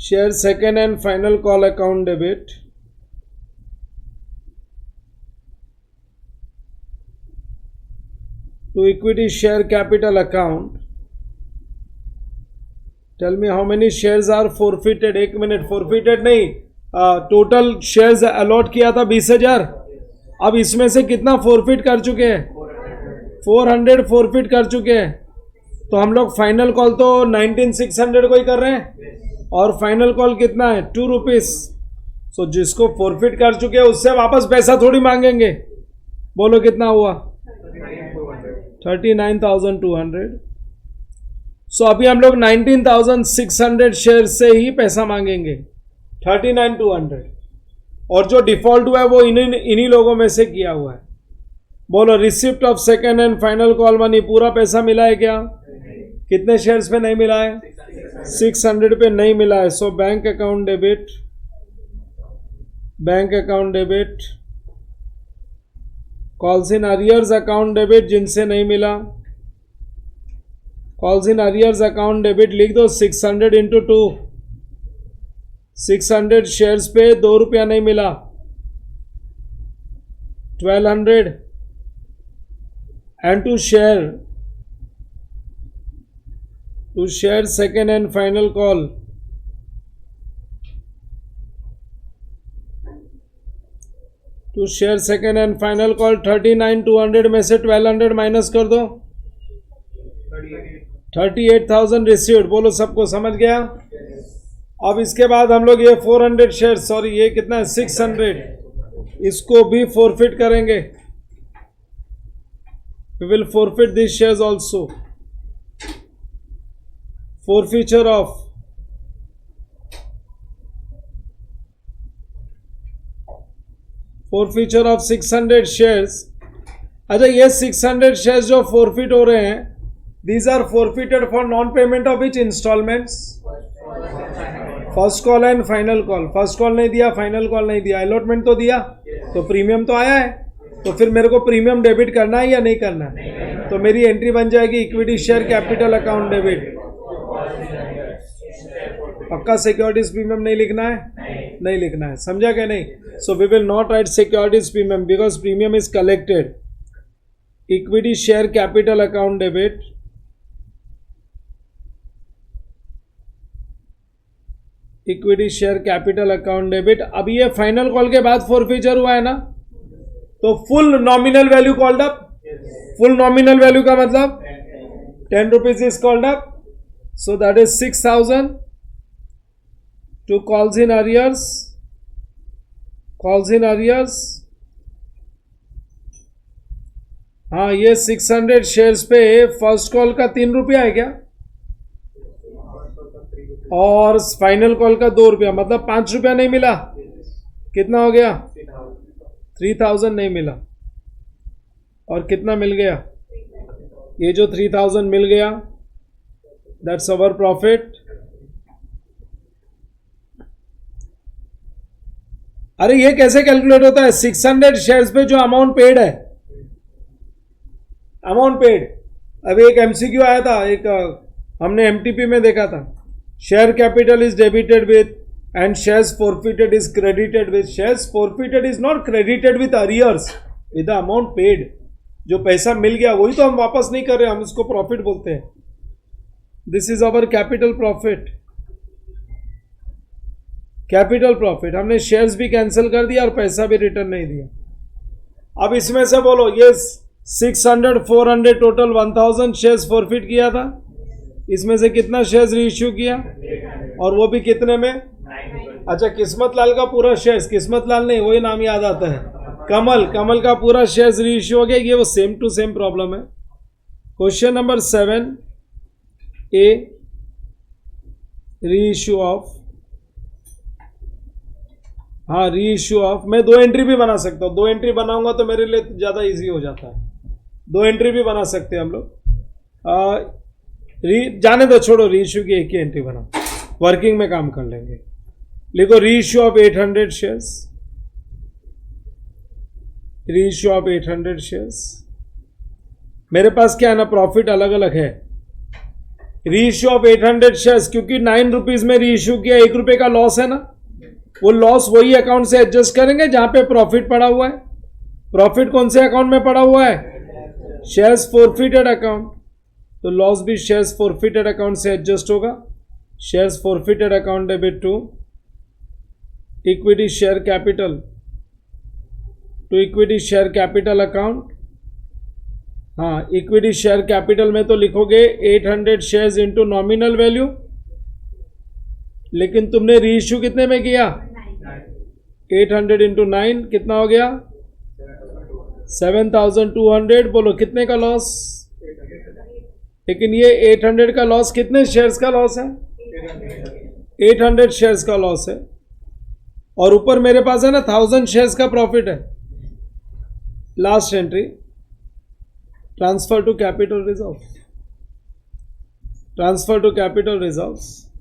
Share second and final call account debit to equity share capital account. Tell me how many shares are forfeited. एक minute, forfeited नहीं, total shares allot किया था 20,000. अब इसमें से कितना forfeit कर चुके हैं? 400 फोरफिट कर चुके हैं. तो हम लोग फाइनल कॉल तो 19,600 को ही कर रहे हैं, और फाइनल कॉल कितना है? 2 रुपीज. सो जिसको फोरफिट कर चुके हैं उससे वापस पैसा थोड़ी मांगेंगे. बोलो कितना हुआ? 39,200. सो अभी हम लोग 19,600 शेयर से ही पैसा मांगेंगे, 39,200. और जो डिफॉल्ट हुआ है वो इन्हीं लोगों में से किया हुआ है. बोलो receipt of second and final call money, पूरा पैसा मिला है क्या? कितने शेयर्स पे नहीं मिला है? 600 पे नहीं मिला है. So bank account debit, bank account debit, calls in arrears account debit जिनसे नहीं मिला, calls in arrears account debit लिख दो. 600 इंटू 2, 600 शेयर्स पे 2 रुपया नहीं मिला, 1200. And to share second and final call, to share second and final call 39,200 में से 1200 माइनस कर दो, 38,000 रिसीव्ड. बोलो सबको समझ गया? अब इसके बाद हम लोग ये 400 शेयर, सॉरी ये कितना है? 600, इसको भी फोरफिट करेंगे. We will forfeit this shares also. Forfeiture of 600 shares. अच्छा, ये 600 शेयर्स जो फोरफिट हो रहे हैं, these are forfeited for non-payment of which installments? First call and final call. First call नहीं दिया, फाइनल कॉल नहीं दिया, अलॉटमेंट तो दिया, तो प्रीमियम तो आया है. तो फिर मेरे को प्रीमियम डेबिट करना है या नहीं करना है? तो मेरी एंट्री बन जाएगी equity share capital account debit. पक्का सिक्योरिटीज प्रीमियम नहीं लिखना है? नहीं लिखना है. समझा क्या नहीं? So we will not write securities premium because premium is collected. Equity share capital account debit, equity share capital account debit. अब ये फाइनल कॉल के बाद फोरफीचर हुआ है ना, तो full nominal value called up. Full nominal value का मतलब 10 rupees is called up. So that is 6,000 to calls in arrears. हाँ, ये 600 शेयर्स पे फर्स्ट कॉल का 3 रुपया है क्या? और फाइनल कॉल का 2 रुपया, मतलब 5 रुपया नहीं मिला. कितना हो गया? 3,000 नहीं मिला. और कितना मिल गया? ये जो 3,000 मिल गया, दैट्स अवर प्रॉफिट. अरे ये कैसे कैलकुलेट होता है? 600 शेयर्स पे जो अमाउंट पेड है, अमाउंट पेड. अभी एक एमसीक्यू आया था, एक हमने एमटीपी में देखा था. Share capital is debited with and shares forfeited is credited with. Shares forfeited is not credited with arrears, with the amount paid. जो पैसा मिल गया वही तो हम वापस नहीं कर रहे, हम इसको प्रॉफिट बोलते हैं. This is our capital profit. Capital profit. हमने शेयर्स भी कैंसिल कर दिया और पैसा भी रिटर्न नहीं दिया. अब इसमें से बोलो, ये 600 400 टोटल 1000 शेयर्स फॉरफिट किया था। इसमें से कितना शेयर्स रीइश्यू किया और वो भी कितने में? अच्छा, किस्मत लाल का पूरा शेयर्स, किस्मत लाल नहीं, वही नाम याद आता है, कमल, कमल का पूरा शेयर्स रीइश्यू हो गया। ये वो सेम टू सेम प्रॉब्लम है। Question number 7 A, reissue of, हाँ रीइश्यू ऑफ, मैं 2 एंट्री भी बना सकता हूँ, 2 एंट्री बनाऊंगा तो मेरे लिए ज़्यादा इजी हो जाता है। 2 एंट्री भी बना सकते हैं हम लोग। जाने दो, छोड़ो, रीइश्यू की एक ही एंट्री बना, वर्किंग में काम कर लेंगे। लिखो reissue of 800 shares, reissue of 800 shares. मेरे पास क्या है ना, प्रॉफिट अलग अलग है। रीइश्यू ऑफ 800 शेयर्स, क्योंकि 9 रुपीज में रीइश्यू किया, 1 रुपए का लॉस है ना, वो लॉस वही अकाउंट से एडजस्ट करेंगे जहां पे प्रॉफिट पड़ा हुआ है। प्रॉफिट कौन से अकाउंट में पड़ा हुआ है? शेयर्स फॉरफिटेड अकाउंट, तो लॉस भी शेयर्स फॉरफिटेड अकाउंट से एडजस्ट होगा। Shares forfeited account debit to equity share capital, to equity share capital account. हाँ, इक्विटी शेयर कैपिटल में तो लिखोगे 800 शेयर्स इंटू नॉमिनल वैल्यू, लेकिन तुमने रीइश्यू कितने में किया? 800 इंटू 9 कितना हो गया? 7200। बोलो कितने का लॉस? लेकिन ये 800 का लॉस कितने शेयर्स का लॉस है? 800 शेयर्स का लॉस है। और ऊपर मेरे पास है ना 1000 शेयर्स का प्रॉफिट है। Last entry, transfer to capital reserve, transfer to capital reserves.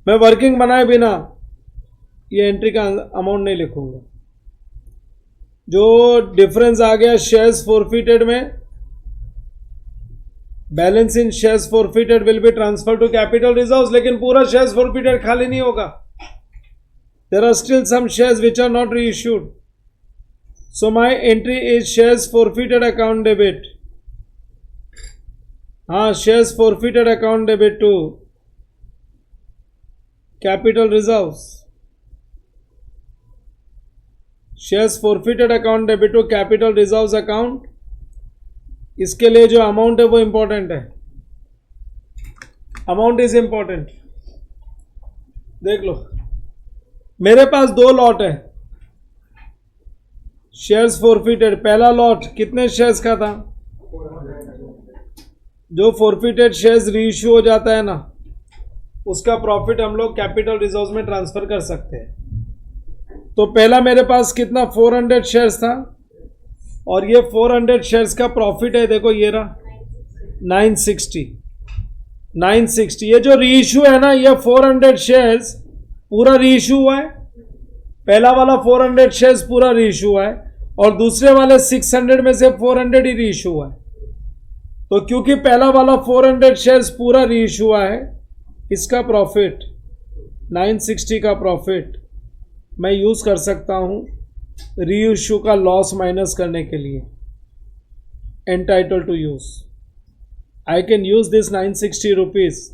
मैं वर्किंग बनाए बिना ये एंट्री का अमाउंट नहीं लिखूंगा। जो डिफरेंस आ गया शेयर्स फॉरफिटेड में, balance in shares forfeited will be transfer to capital reserves, लेकिन पूरा शेयर्स फॉरफिटेड खाली नहीं होगा। There are still some shares which are not reissued, so my entry is shares forfeited account debit, हाँ shares forfeited account debit to capital reserves, shares forfeited account debit to capital reserves account। इसके लिए जो amount है वो important है, amount is important. देख लो, मेरे पास 2 lot है शेयर्स फॉरफिटेड। पहला लॉट कितने शेयर्स का था? जो फॉरफिटेड शेयर्स रीइश्यू हो जाता है ना, उसका प्रॉफिट हम लोग कैपिटल रिजर्व्स में ट्रांसफर कर सकते हैं। तो पहला मेरे पास कितना 400 शेयर्स था, और ये 400 शेयर्स का प्रॉफिट है, देखो ये रहा 960। ये जो रीइश्यू है ना, ये 400 शेयर्स पूरा रीइश्यू हुआ है। पहला वाला 400 शेयर्स पूरा रीइश्यू हुआ है, और दूसरे वाले 600 में से 400 ही रीइश्यू हुआ है। तो क्योंकि पहला वाला 400 शेयर्स पूरा रीइश्यू हुआ है, इसका प्रॉफिट 960 का प्रॉफिट मैं यूज कर सकता हूं रीइश्यू का लॉस माइनस करने के लिए। Entitle to use, I can use this 960 rupees,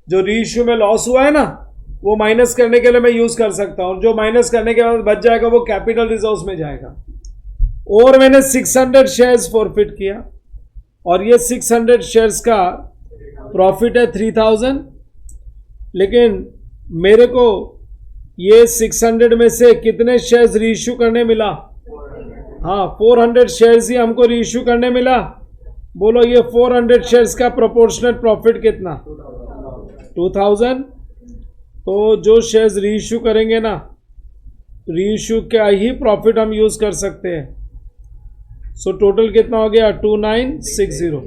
जो रीइश्यू में लॉस हुआ है ना, वो माइनस करने के लिए मैं यूज कर सकता हूं। जो माइनस करने के बाद बच जाएगा वो कैपिटल रिजर्व्स में जाएगा। और मैंने 600 शेयर्स फॉरफिट किया, और ये 600 शेयर्स का प्रॉफिट है 3000, लेकिन मेरे को ये 600 में से कितने शेयर्स रीइश्यू करने मिला? हाँ, 400 शेयर्स ही हमको रीइश्यू करने मिला। बोलो ये 400 शेयर्स का प्रोपोर्शनल प्रॉफिट कितना? 2000। तो जो शेयर्स रीइश्यू करेंगे ना, रीइश्यू का ही प्रॉफिट हम यूज कर सकते हैं। सो टोटल कितना हो गया? 2960।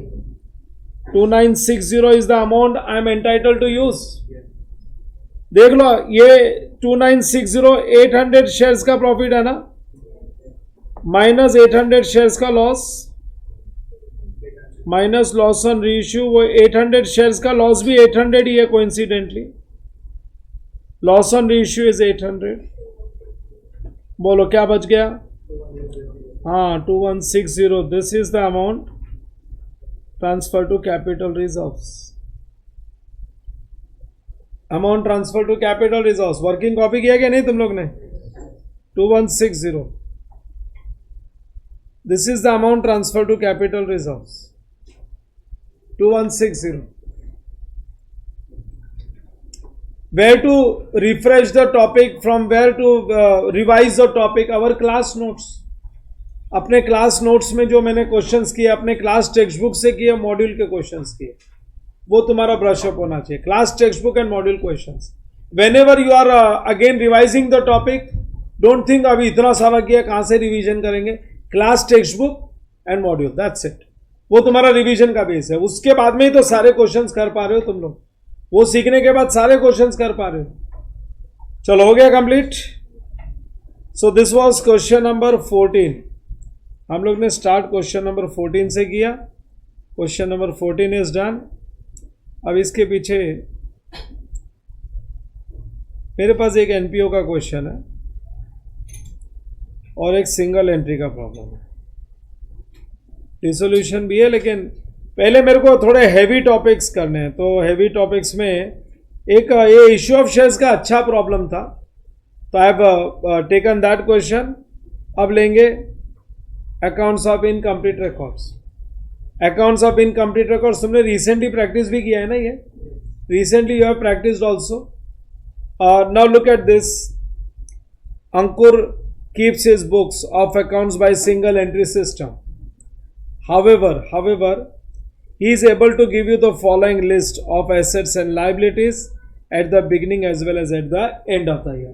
2960 is the amount I am entitle to use. देख लो, ये 2960 800 शेयर्स का प्रॉफिट है ना, माइनस 800 शेयर्स का loss, minus loss on reissue. वो 800 शेयर्स का लॉस भी 800 ही है coincidentally. Loss on reissue is 800। बोलो क्या बच गया? हाँ, 2160। This is the amount transfer to capital reserves. Amount transfer to capital reserves. Working copy किया क्या नहीं तुम लोग ने? 2160। This is the amount transferred to capital reserves. 2160. Where to refresh the topic, from where to revise the topic? Our class notes. अपने class notes में जो मैंने क्वेश्चंस किए, अपने क्लास टेक्स्ट बुक से किए, मॉड्यूल के क्वेश्चंस किए, वो तुम्हारा ब्रश अप होना चाहिए. Class text book and module questions. Whenever you are again revising the topic, don't think अभी इतना सारा किया कहाँ से रिवीजन करेंगे. Class text book and module, that's it. वो तुम्हारा रिवीजन का बेस है. उसके बाद में ही तो सारे क्वेश्चंस कर पा रहे हो तुम लोग. वो सीखने के बाद सारे क्वेश्चंस कर पा रहे हो. चलो, हो गया complete. So this was question number 14. हम लोग ने स्टार्ट क्वेश्चन नंबर 14 से किया. Question number 14 is done. अब इसके पीछे मेरे पास एक एनपीओ का क्वेश्चन है और एक सिंगल एंट्री का प्रॉब्लम है. रिसोल्यूशन भी है, लेकिन पहले मेरे को थोड़े हैवी टॉपिक्स करने हैं. तो हैवी टॉपिक्स में एक ये इश्यू ऑफ शेयर्स का अच्छा प्रॉब्लम था, तो I have taken that question. अब लेंगे accounts of incomplete records. Accounts of incomplete records तुमने रिसेंटली प्रैक्टिस भी किया है ना. ये recently you have practised also. Now look at this. Ankur keeps his books of accounts by single entry system. However, he is able to give you the following list of assets and liabilities at the beginning as well as at the end of the year.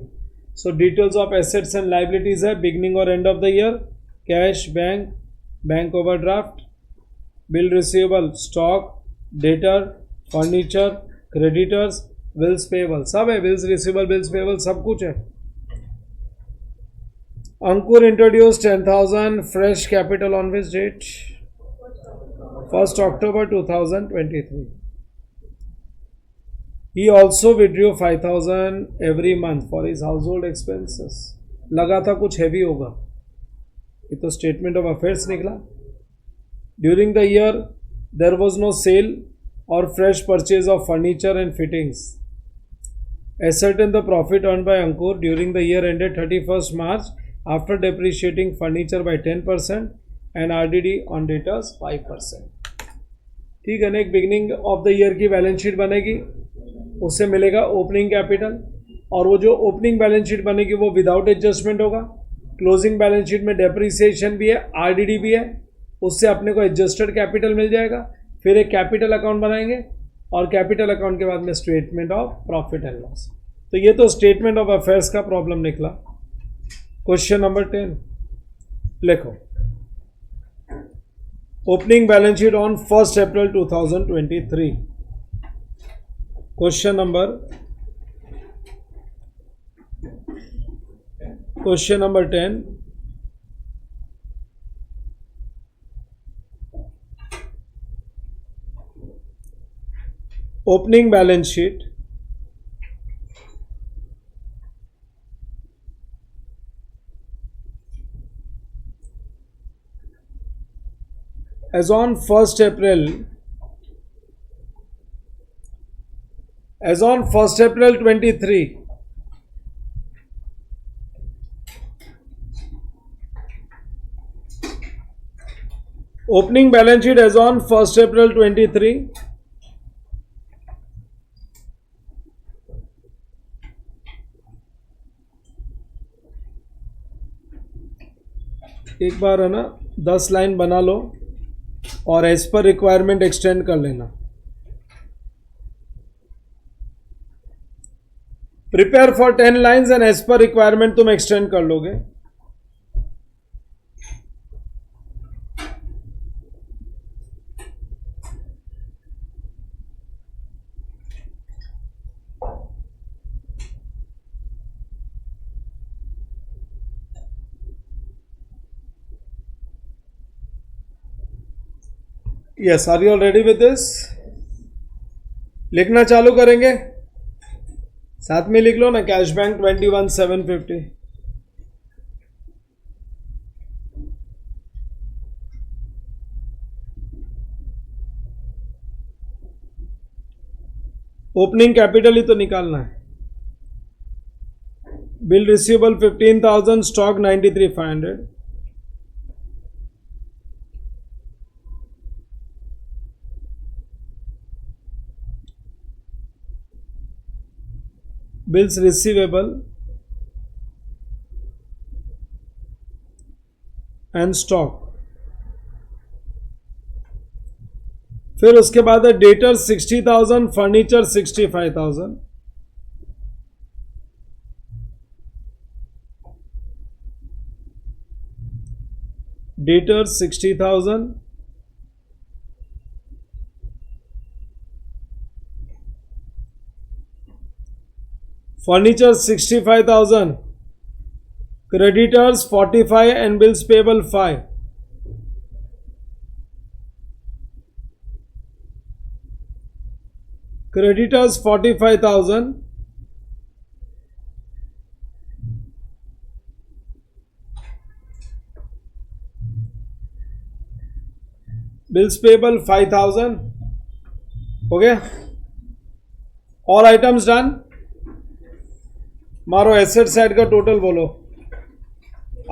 So details of assets and liabilities है beginning or end of the year. Cash, bank overdraft, bill receivable, stock, debtor, furniture, creditors, bills payable. सब है. bills receivable, bills payable, सब कुछ है. Ankur introduced 10,000 fresh capital on which date? 1st October 2023. He also withdrew 5,000 every month for his household expenses. लगा था कुछ heavy होगा, ये तो स्टेटमेंट ऑफ अफेयर्स निकला. During the year, there was no sale or fresh purchase of furniture and fittings. Ascertain the profit earned by Ankur during the year ended 31st March after depreciating furniture by 10% and RDD on debtors 5%. ठीक है ना. एक beginning of the year की balance sheet बनेगी, उससे मिलेगा opening capital, और वो जो ओपनिंग बैलेंस शीट बनेगी वो विदाउट एडजस्टमेंट होगा. क्लोजिंग बैलेंस शीट में डेप्रिसिएशन भी है, RDD भी है, उससे अपने को एडजस्टेड कैपिटल मिल जाएगा. फिर एक कैपिटल अकाउंट बनाएंगे और कैपिटल अकाउंट के बाद में statement of profit and loss. तो ये तो स्टेटमेंट ऑफ अफेयर्स का प्रॉब्लम निकला. क्वेश्चन नंबर 10 लिखो. Opening balance sheet on 1st April 2023. Question number 10. Opening balance sheet as on 1st April 23. Opening balance sheet as on 1st April 23. एक बार है ना 10 line बना लो और एज पर रिक्वायरमेंट एक्सटेंड कर लेना. Prepare for 10 lines and as per requirement तुम extend कर लोगे. Yes, are you all ready with this? लिखना चालू करेंगे, साथ में लिख लो ना. Cash bank 21,750. ओपनिंग कैपिटल ही तो निकालना है. Bill receivable 15,000, stock 93,500. Bills receivable and stock. फिर उसके बाद है debtor 60,000, furniture 65,000, debtor 60,000, furniture 65,000, creditors 45 and bills payable 5. Creditors 45,000, bills payable 5,000. हो गया? All items done. मारो एसेट साइड का टोटल बोलो।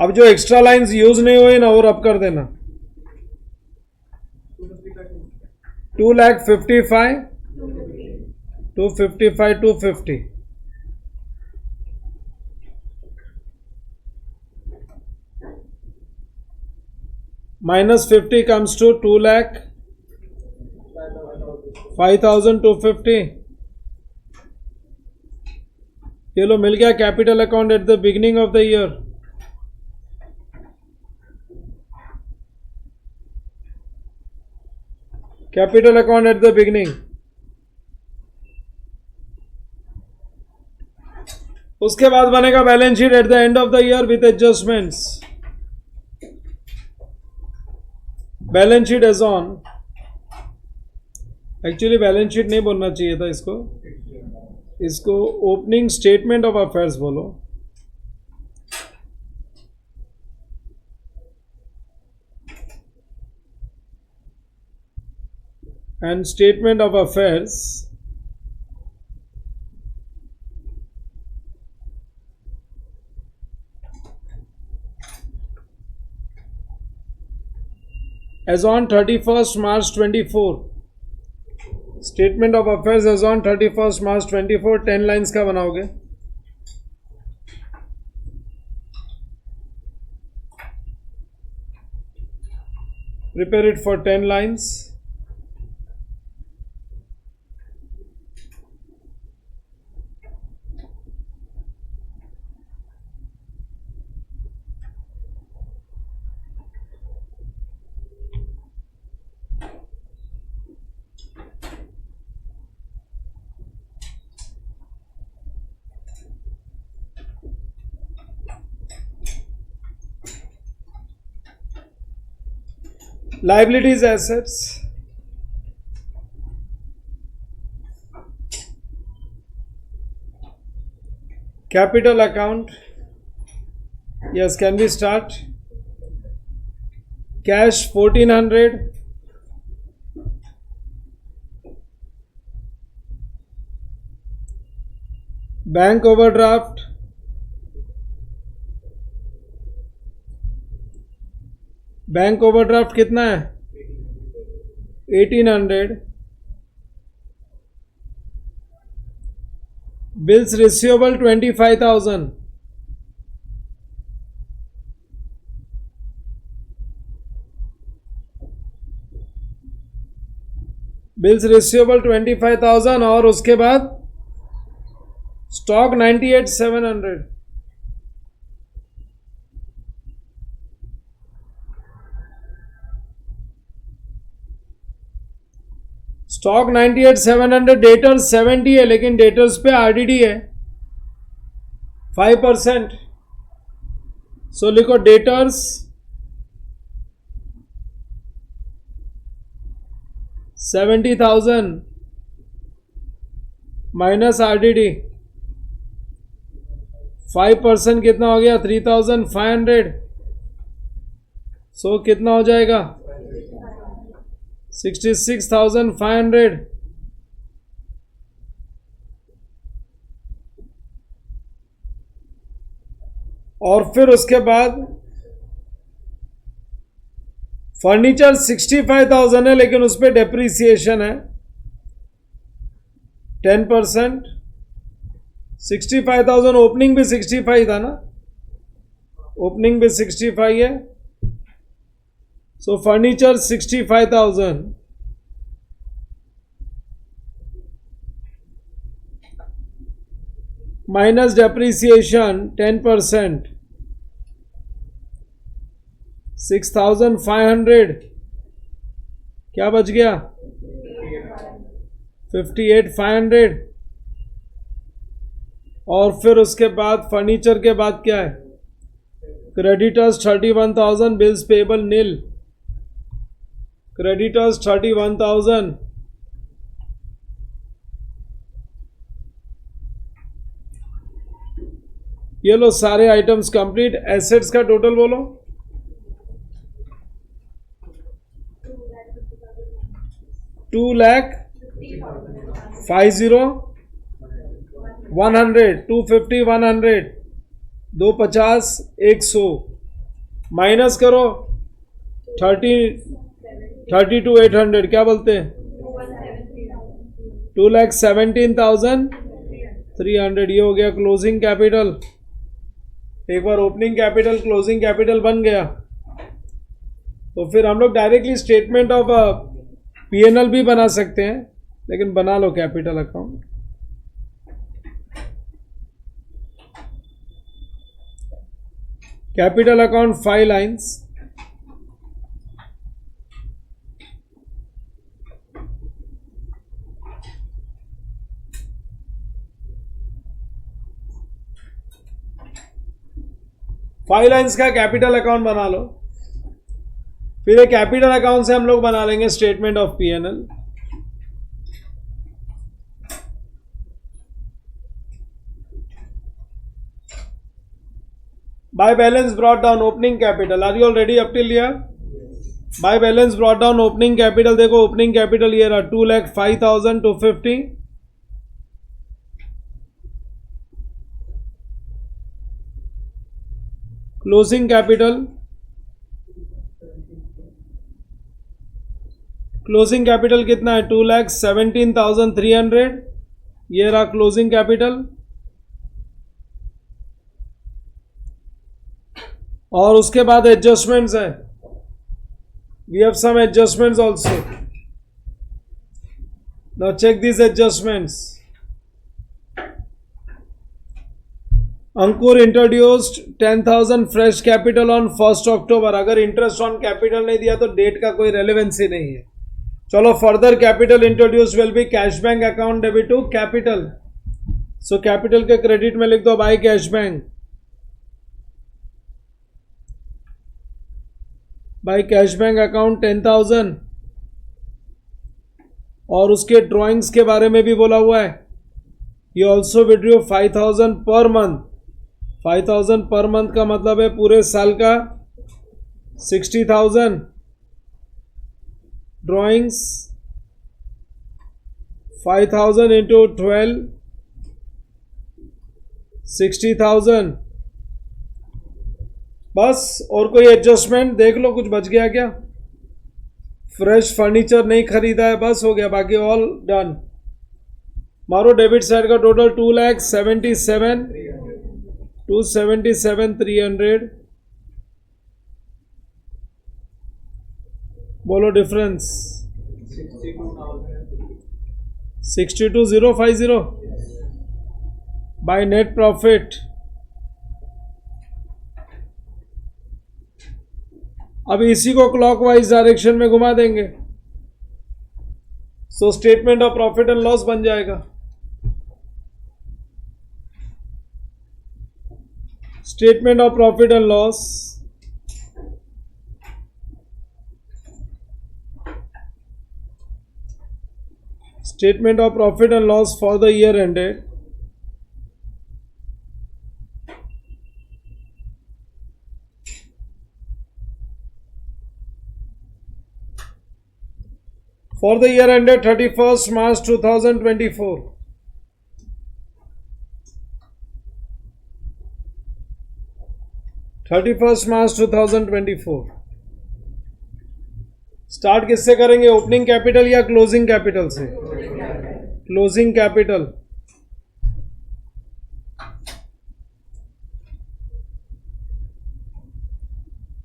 अब जो एक्स्ट्रा लाइंस यूज नहीं हुई ना वो रब कर देना। 2,55,000, 255, 250, minus 50 comes to 2,05,250। ये लो मिल गया capital account at the beginning of the year. Capital account at the beginning. उसके बाद बनेगा balance sheet at the end of the year with adjustments. Balance sheet as on, actually balance sheet नहीं बोलना चाहिए था इसको ओपनिंग स्टेटमेंट ऑफ अफेयर्स बोलो। And statement of affairs as on 31st March 24। Statement of affairs as on 31st March 24, 10 lines का बनाओगे। Prepare it for 10 lines. Liabilities, assets, capital account, yes, can we start? Cash 1,400, bank overdraft, bank overdraft कितना है? 1,800। Bills receivable 25,000। Bills receivable 25,000 और उसके बाद stock 98,700। Stock 98,700, debtors 70 है लेकिन debtors पे आरडीडी है 5%। सो लिखो डेटर्स 70,000 माइनस आरडीडी 5% कितना हो गया? 3,500। सो कितना हो जाएगा? 66,500। और फिर उसके बाद फर्नीचर 65,000 है लेकिन उस पर डेप्रीसिएशन है 10%। 65,000 ओपनिंग भी 65 था ना, ओपनिंग भी 65 है. सो फर्नीचर 65,000 माइनस डेप्रीसिएशन 10%, 6,500. क्या बच गया? 58,500. और फिर उसके बाद फर्नीचर के बाद क्या है? क्रेडिटर्स 31,000, बिल्स पेबल नील. क्रेडिटर्स 31,000. ये लो सारे आइटम्स कंप्लीट. एसेट्स का टोटल बोलो. 2,50,000, 100, 250, 100, 250, 100 माइनस करो 32,800. क्या बोलते हैं? 2,17,300. ये हो गया क्लोजिंग कैपिटल. एक बार ओपनिंग कैपिटल क्लोजिंग कैपिटल बन गया तो फिर हम लोग डायरेक्टली स्टेटमेंट ऑफ पीएनएल भी बना सकते हैं, लेकिन बना लो capital account. Capital account 5 lines. Five lines का कैपिटल अकाउंट बना लो. फिर ये कैपिटल अकाउंट से हम लोग बना लेंगे statement of PNL. By balance brought down opening capital. Are you all ready up till here? By balance brought down opening capital. देखो ओपनिंग कैपिटल ये रहा 2,05,250. Closing capital. क्लोजिंग कैपिटल कितना है? 2,17,300. ये रहा क्लोजिंग कैपिटल. और उसके बाद एडजस्टमेंट्स है. We have some adjustments also. Now check this adjustments. Ankur introduced 10,000 fresh capital on 1 October. अगर इंटरेस्ट ऑन कैपिटल नहीं दिया तो डेट का कोई रेलेवेंसी नहीं है. चलो further capital introduce will be cash bank account debit to capital. So capital के क्रेडिट में लिख दो by cash bank. By cash bank account 10,000. और उसके ड्रॉइंग्स के बारे में भी बोला हुआ है. ये also withdrew 5,000 per month. 5,000 per month का मतलब है पूरे साल का 60,000. Drawings 5,000 into 12, 60,000. बस. और कोई एडजस्टमेंट देख लो कुछ बच गया क्या? फ्रेश फर्नीचर नहीं खरीदा है, बस हो गया. बाकी ऑल डन. मारो डेबिट साइड का टोटल 2,77,300. बोलो डिफरेंस. 62,050 by net profit. अब इसी को क्लॉकवाइज डायरेक्शन में घुमा देंगे. So statement of profit and loss बन जाएगा. Statement of profit and loss. Statement of profit and loss for the year ended. For the year ended 31st March 2024. 31st March 2024. Start किससे करेंगे? Opening capital या closing capital से? Closing capital.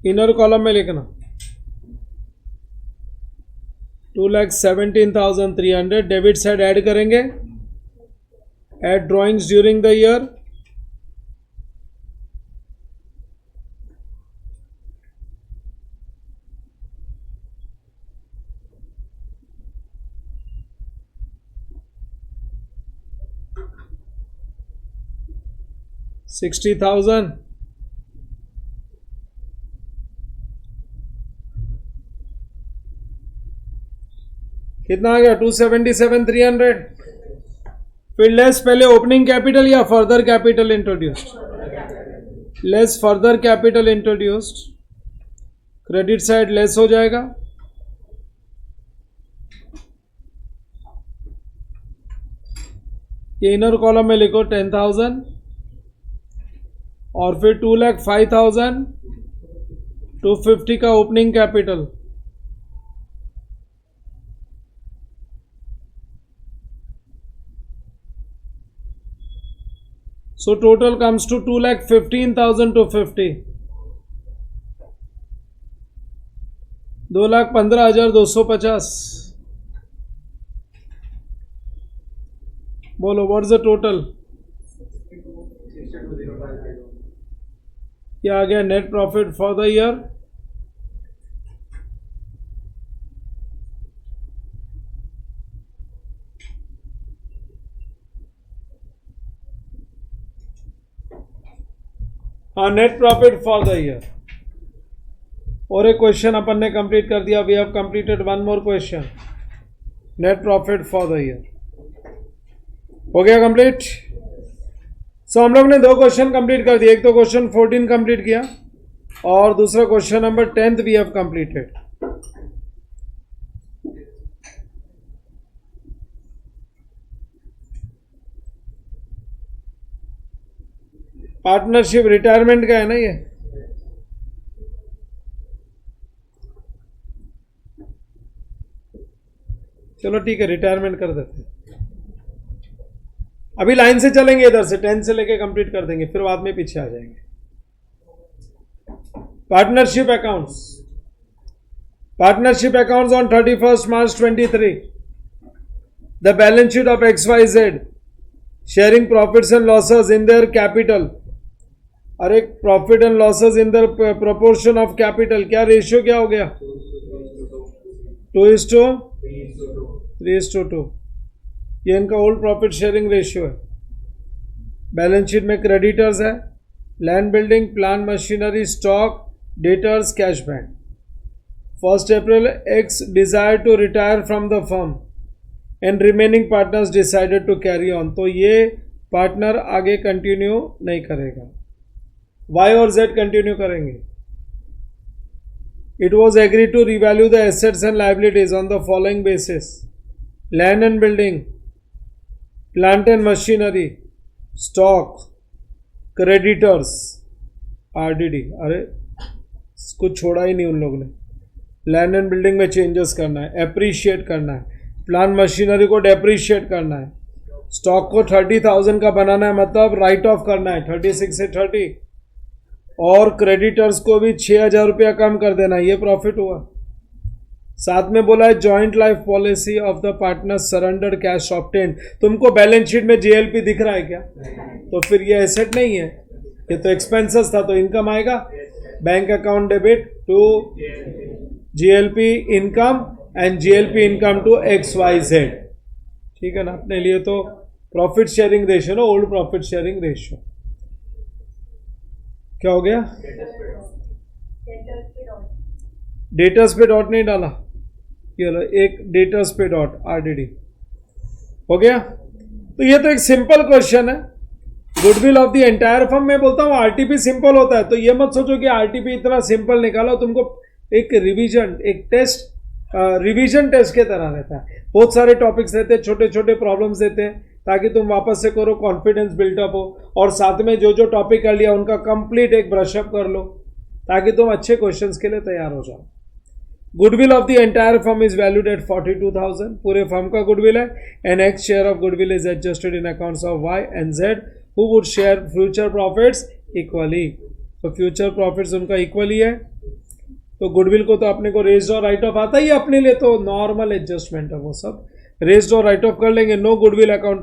Inner column में लिखना 2,17,300 debit side add करेंगे, add drawings during the year, $60,000 कितना आ गया 277,300। फिर लेस पहले ओपनिंग कैपिटल या further capital introduced, less further capital introduced, credit side lace हो जाएगा, ये इनर कॉलम में लिखो 10,000 और फिर 2,05,000 250 का opening capital, so total comes to 2,15,250, 2,15,250। बोलो व्हाट इज द टोटल, क्या आ गया net profit for the year, हाँ net profit for the year. और एक क्वेश्चन अपन ने कंप्लीट कर दिया, we have completed one more question, net profit for the year हो गया कंप्लीट। सो हम लोग ने दो क्वेश्चन कंप्लीट कर दिए, एक तो क्वेश्चन 14 कंप्लीट किया और दूसरा question number 10 we have completed. Partnership retirement का है ना ये, चलो ठीक है रिटायरमेंट कर देते हैं। अभी लाइन से चलेंगे, इधर से 10 से लेके कंप्लीट कर देंगे, फिर बाद में पीछे आ जाएंगे। Partnership accounts, partnership accounts on 31st March 23, the balance sheet of XYZ sharing profits and losses in their capital, अरे profit and losses in the proportion of capital, क्या रेशियो क्या हो गया 2:3:2, ये इनका ओल्ड प्रॉफिट शेयरिंग रेशियो है। Balance sheet में creditors है, land building, plant machinery, stock, debtors, cash bank. 1st April X desire to retire from the firm and remaining partners decided to carry on, तो ये partner आगे continue नहीं करेगा, Y और Z continue करेंगे। It was agree to revalue the assets and liabilities on the following basis, land and building, plant and machinery, stock, creditors, RDD, अरे कुछ छोड़ा ही नहीं उन लोगों ने। लैंड एंड बिल्डिंग में चेंजेस करना है, एप्रिशिएट करना है, प्लांट मशीनरी को डेप्रिशिएट करना है, स्टॉक को 30,000 का बनाना है, मतलब राइट ऑफ करना है 36 से 30, और क्रेडिटर्स को भी 6,000 रुपया कम कर देना, ये प्रॉफिट हुआ। साथ में बोला है joint life policy of the partner surrendered cash obtained, तुमको बैलेंस शीट में JLP दिख रहा है क्या, तो फिर ये एसेट नहीं है, ये तो एक्सपेंसेस था, तो इनकम आएगा, bank account debit to JLP income and JLP income to XYZ, ठीक है ना। अपने लिए तो प्रॉफिट शेयरिंग रेशियो ना, ओल्ड प्रॉफिट शेयरिंग रेशियो। क्या हो गया, डेटर्स पे डॉट नहीं डाला, ये लो एक डेटर्स पे डॉट RDD हो गया। तो ये तो एक सिंपल क्वेश्चन है, goodwill of the entire firm. मैं बोलता हूँ RTP सिंपल होता है, तो ये मत सोचो कि RTP इतना सिंपल निकालो, तुमको एक रिवीजन, एक टेस्ट, रिवीजन टेस्ट के तरह रहता है। बहुत सारे टॉपिक्स रहते हैं, छोटे छोटे प्रॉब्लम्स देते हैं, ताकि तुम वापस से करो, कॉन्फिडेंस बिल्टअप हो, और साथ में जो जो टॉपिक कर लिया उनका कंप्लीट एक ब्रशअप कर लो, ताकि तुम अच्छे क्वेश्चंस के लिए तैयार हो जाओ। Goodwill of the entire firm is valued at 42,000, पूरे फर्म का गुडविल है, and X share of goodwill is adjusted in accounts of Y and Z who would share future profits equally. तो फ्यूचर प्रॉफिट्स उनका equal ही है। तो goodwill को तो अपने को रेज्ड और राइट ऑफ आता ही है अपने लिए, तो नॉर्मल एडजस्टमेंट है वो सब, रेज्ड और राइट ऑफ कर लेंगे। No goodwill account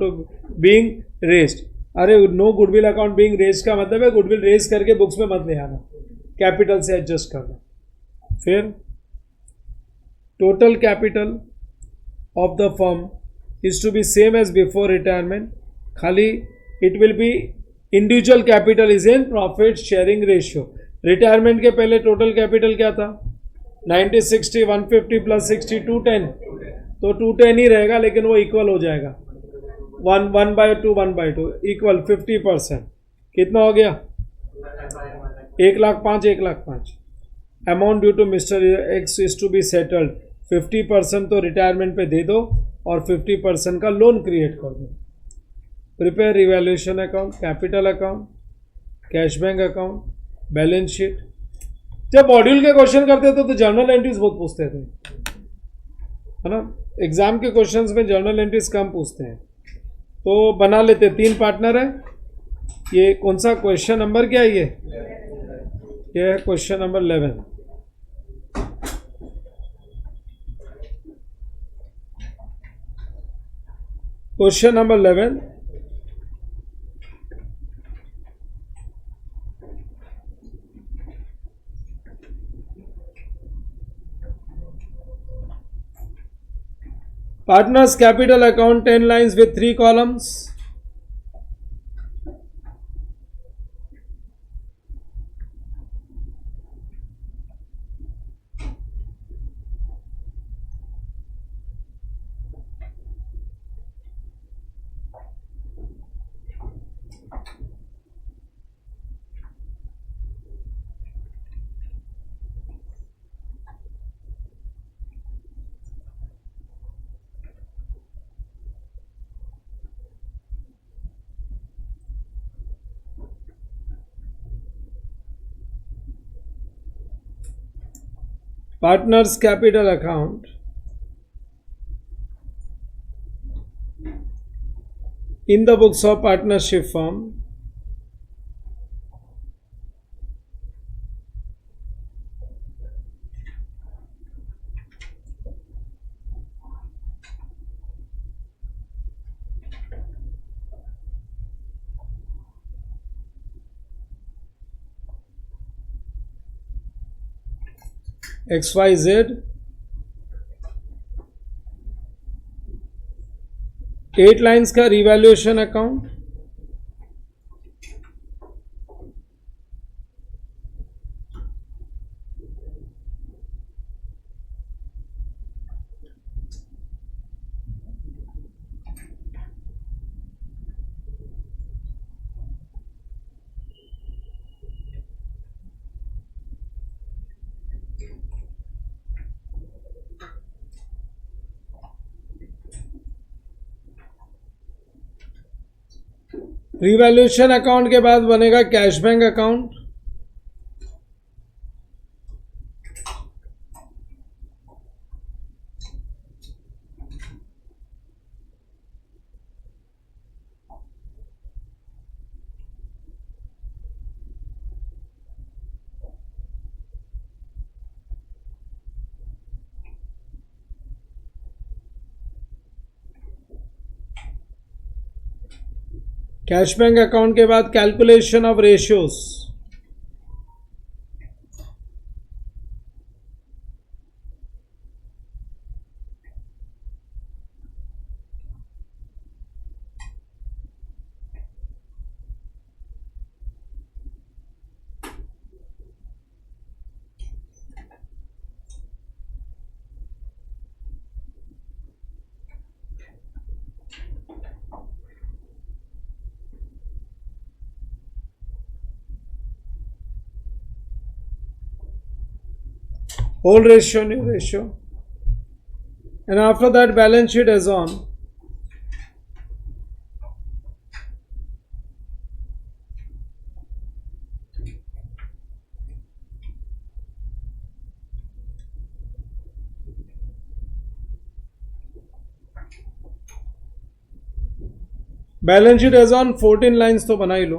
being raised, अरे no goodwill account being raised का मतलब है गुडविल रेज करके बुक्स में मत ले आना, कैपिटल से एडजस्ट करना। फिर total capital of the firm is to be same as before retirement, खाली it will be individual capital is in profit sharing ratio. Retirement के पहले टोटल कैपिटल क्या था? 90 60 150 प्लस 60 210, तो 210 ही रहेगा, लेकिन वो इक्वल हो जाएगा 1/2 1/2 इक्वल 50%। कितना हो गया? 1,05,000 1,05,000। Amount due to mister X is to be settled, 50% तो रिटायरमेंट पे दे दो और 50% का लोन क्रिएट कर दो। Prepare revaluation account, capital account, cash bank account, balance sheet. जब मॉड्यूल के क्वेश्चन करते थे तो जर्नल एंट्रीज बहुत पूछते थे, है ना। एग्जाम के क्वेश्चंस में जर्नल एंट्रीज कम पूछते हैं, तो बना लेते। 3 पार्टनर है। ये कौन सा क्वेश्चन नंबर क्या है? ये है question number 11। Question number 11, partners capital account 10 lines with 3 columns. Partners capital account in the books of partnership firm XYZ 8 lines का रिवैल्यूएशन अकाउंट, रिवैल्यूएशन अकाउंट के बाद बनेगा cash bank account, cash bank account के बाद calculation of ratios, old ratio, new ratio, and after that balance sheet as on. Balance sheet as on 14 lines तो बना ही लो।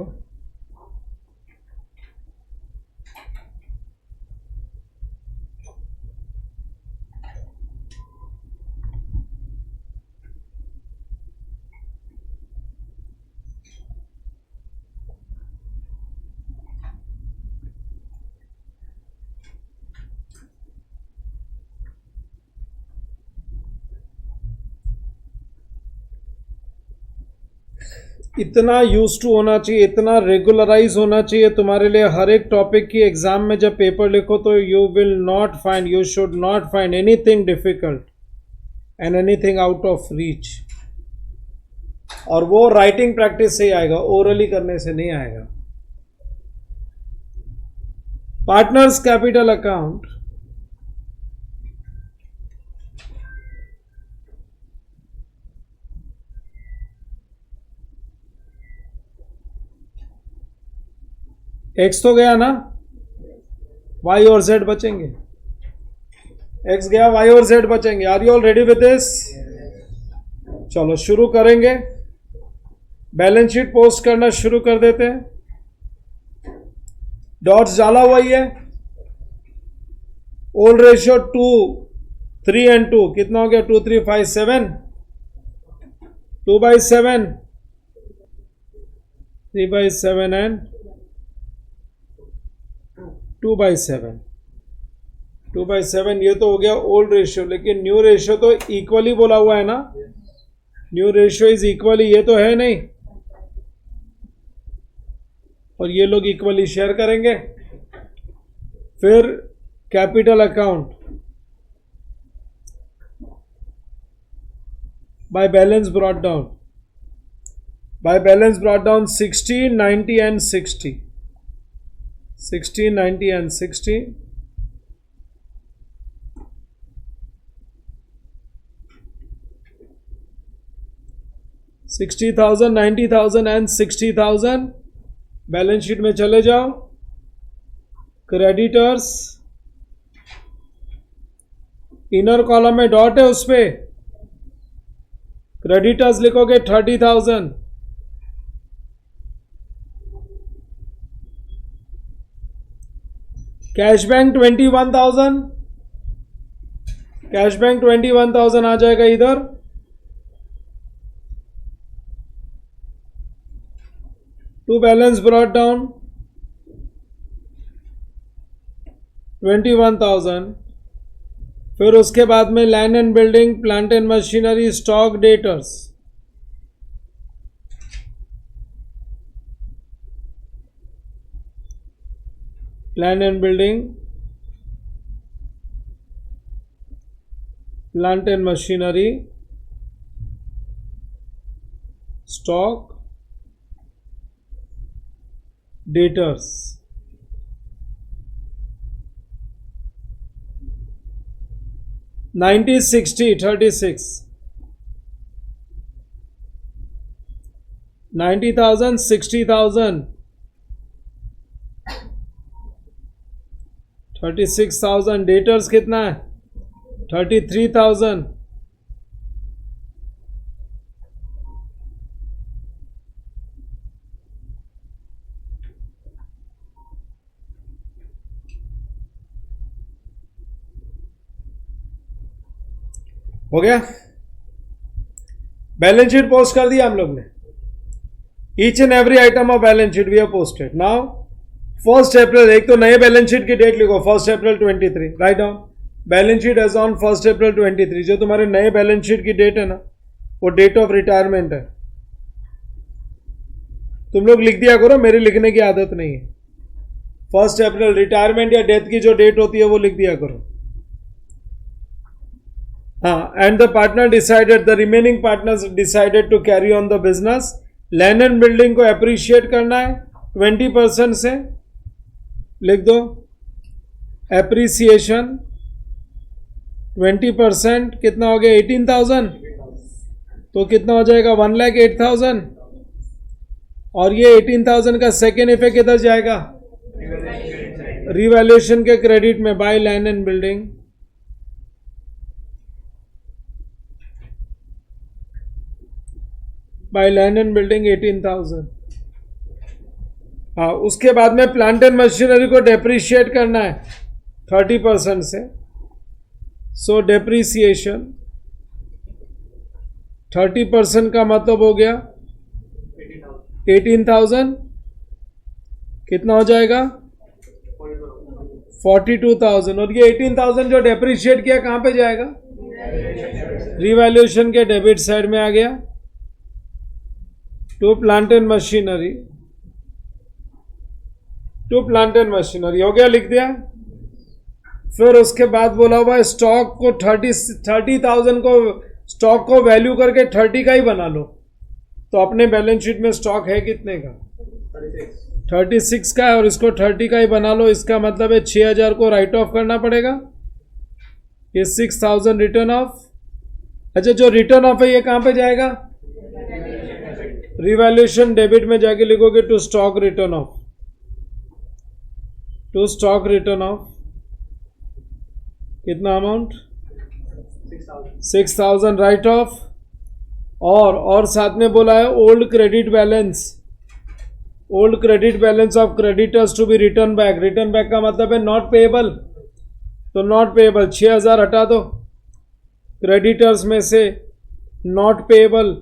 इतना use to होना चाहिए, इतना रेगुलराइज होना चाहिए तुम्हारे लिए। हर एक टॉपिक की एग्जाम में जब पेपर लिखो तो you will not find, you should not find anything difficult and anything out of reach. और वो राइटिंग प्रैक्टिस से ही आएगा, ओरली करने से नहीं आएगा। पार्टनर्स कैपिटल अकाउंट, एक्स तो गया ना, वाई और जेड बचेंगे। एक्स गया, वाई और जेड बचेंगे। Are you all ready with this? चलो शुरू करेंगे, बैलेंस शीट पोस्ट करना शुरू कर देते हैं। डॉट्स डाला हुआ ही है। ओल्ड रेशियो 2, 3 and 2 कितना हो गया? 2, 3, 5, 7, 2/7, 3/7 and 2/7, 2/7। ये तो हो गया ओल्ड रेशियो, लेकिन न्यू रेशियो तो इक्वली बोला हुआ है ना। न्यू रेशियो इज इक्वली, ये तो है नहीं। और ये लोग इक्वली शेयर करेंगे। फिर capital account by balance brought down, bye balance brought down 60, 90 and 60, 60, 90 and 60। $60,000, $90,000 and $60,000। Balance sheet में चले जाओ। क्रेडिटर्स, इनर कॉलम में डॉट है, उस पे क्रेडिटर्स लिखोगे 30,000। कैश बैंक 21,000, कैश बैंक 21,000 आ जाएगा इधर। To balance brought down 21,000। फिर उसके बाद में land and building, plant and machinery, stock, debtors. Land and building, plant and machinery, stock, debtors. $90, $60, $36, 90,000, 60,000, 36,000। Debtors कितना है? 33,000। हो गया? बैलेंस शीट पोस्ट कर दिया हम लोग ने। Each and every item of balance sheet we have posted. Now 1 April, एक तो नए बैलेंस शीट की डेट लिखो, 1 April 23। Write down balance sheet as on 1 April 23। जो तुम्हारे नए बैलेंस शीट की डेट है ना, वो डेट ऑफ रिटायरमेंट है। तुम लोग लिख दिया करो, मेरी लिखने की आदत नहीं है। 1 अप्रैल रिटायरमेंट या डेथ की जो डेट होती है वो लिख दिया करो। हाँ, and the partner decided, the remaining partners decided to carry on the business. Land and building को अप्रिशिएट करना है 20% से, लिख दो। एप्रिसिएशन 20%, कितना हो गया? 18,000। तो कितना हो जाएगा? 1,08,000। और ये 18,000 का सेकेंड इफेक्ट किधर जाएगा? रिवैल्यूएशन के क्रेडिट में, by land and building. By land and building 18,000। हाँ, उसके बाद में प्लांट एंड मशीनरी को डेप्रिशिएट करना है 30% से। सो डेप्रिसिएशन 30% का मतलब हो गया 18,000। कितना हो जाएगा? 42,000। और ये 18,000 जो डेप्रिशिएट किया कहां पे जाएगा? रिवैल्यूएशन के डेबिट साइड में आ गया। To plant and machinery, to plant and machinery हो गया, लिख दिया। फिर उसके बाद बोला हुआ है स्टॉक को 30,000 को स्टॉक को वैल्यू करके 30 का ही बना लो। तो अपने बैलेंस शीट में स्टॉक है कितने का? 36 का है, और इसको 30 का ही बना लो। इसका मतलब है 6,000 को राइट ऑफ करना पड़ेगा, ये 6,000 रिटर्न ऑफ। अच्छा, जो रिटर्न ऑफ है ये कहां पे जाएगा? रिवैल्यूएशन डेबिट में जाके लिखोगे to stock written off, to stock written off कितना अमाउंट? 6,000 write off. और साथ में बोला है old credit balance, old credit balance of creditors to be written back. Written back का मतलब है नॉट पेएबल, तो नॉट पेएबल 6,000 हटा दो क्रेडिटर्स में से, not payable,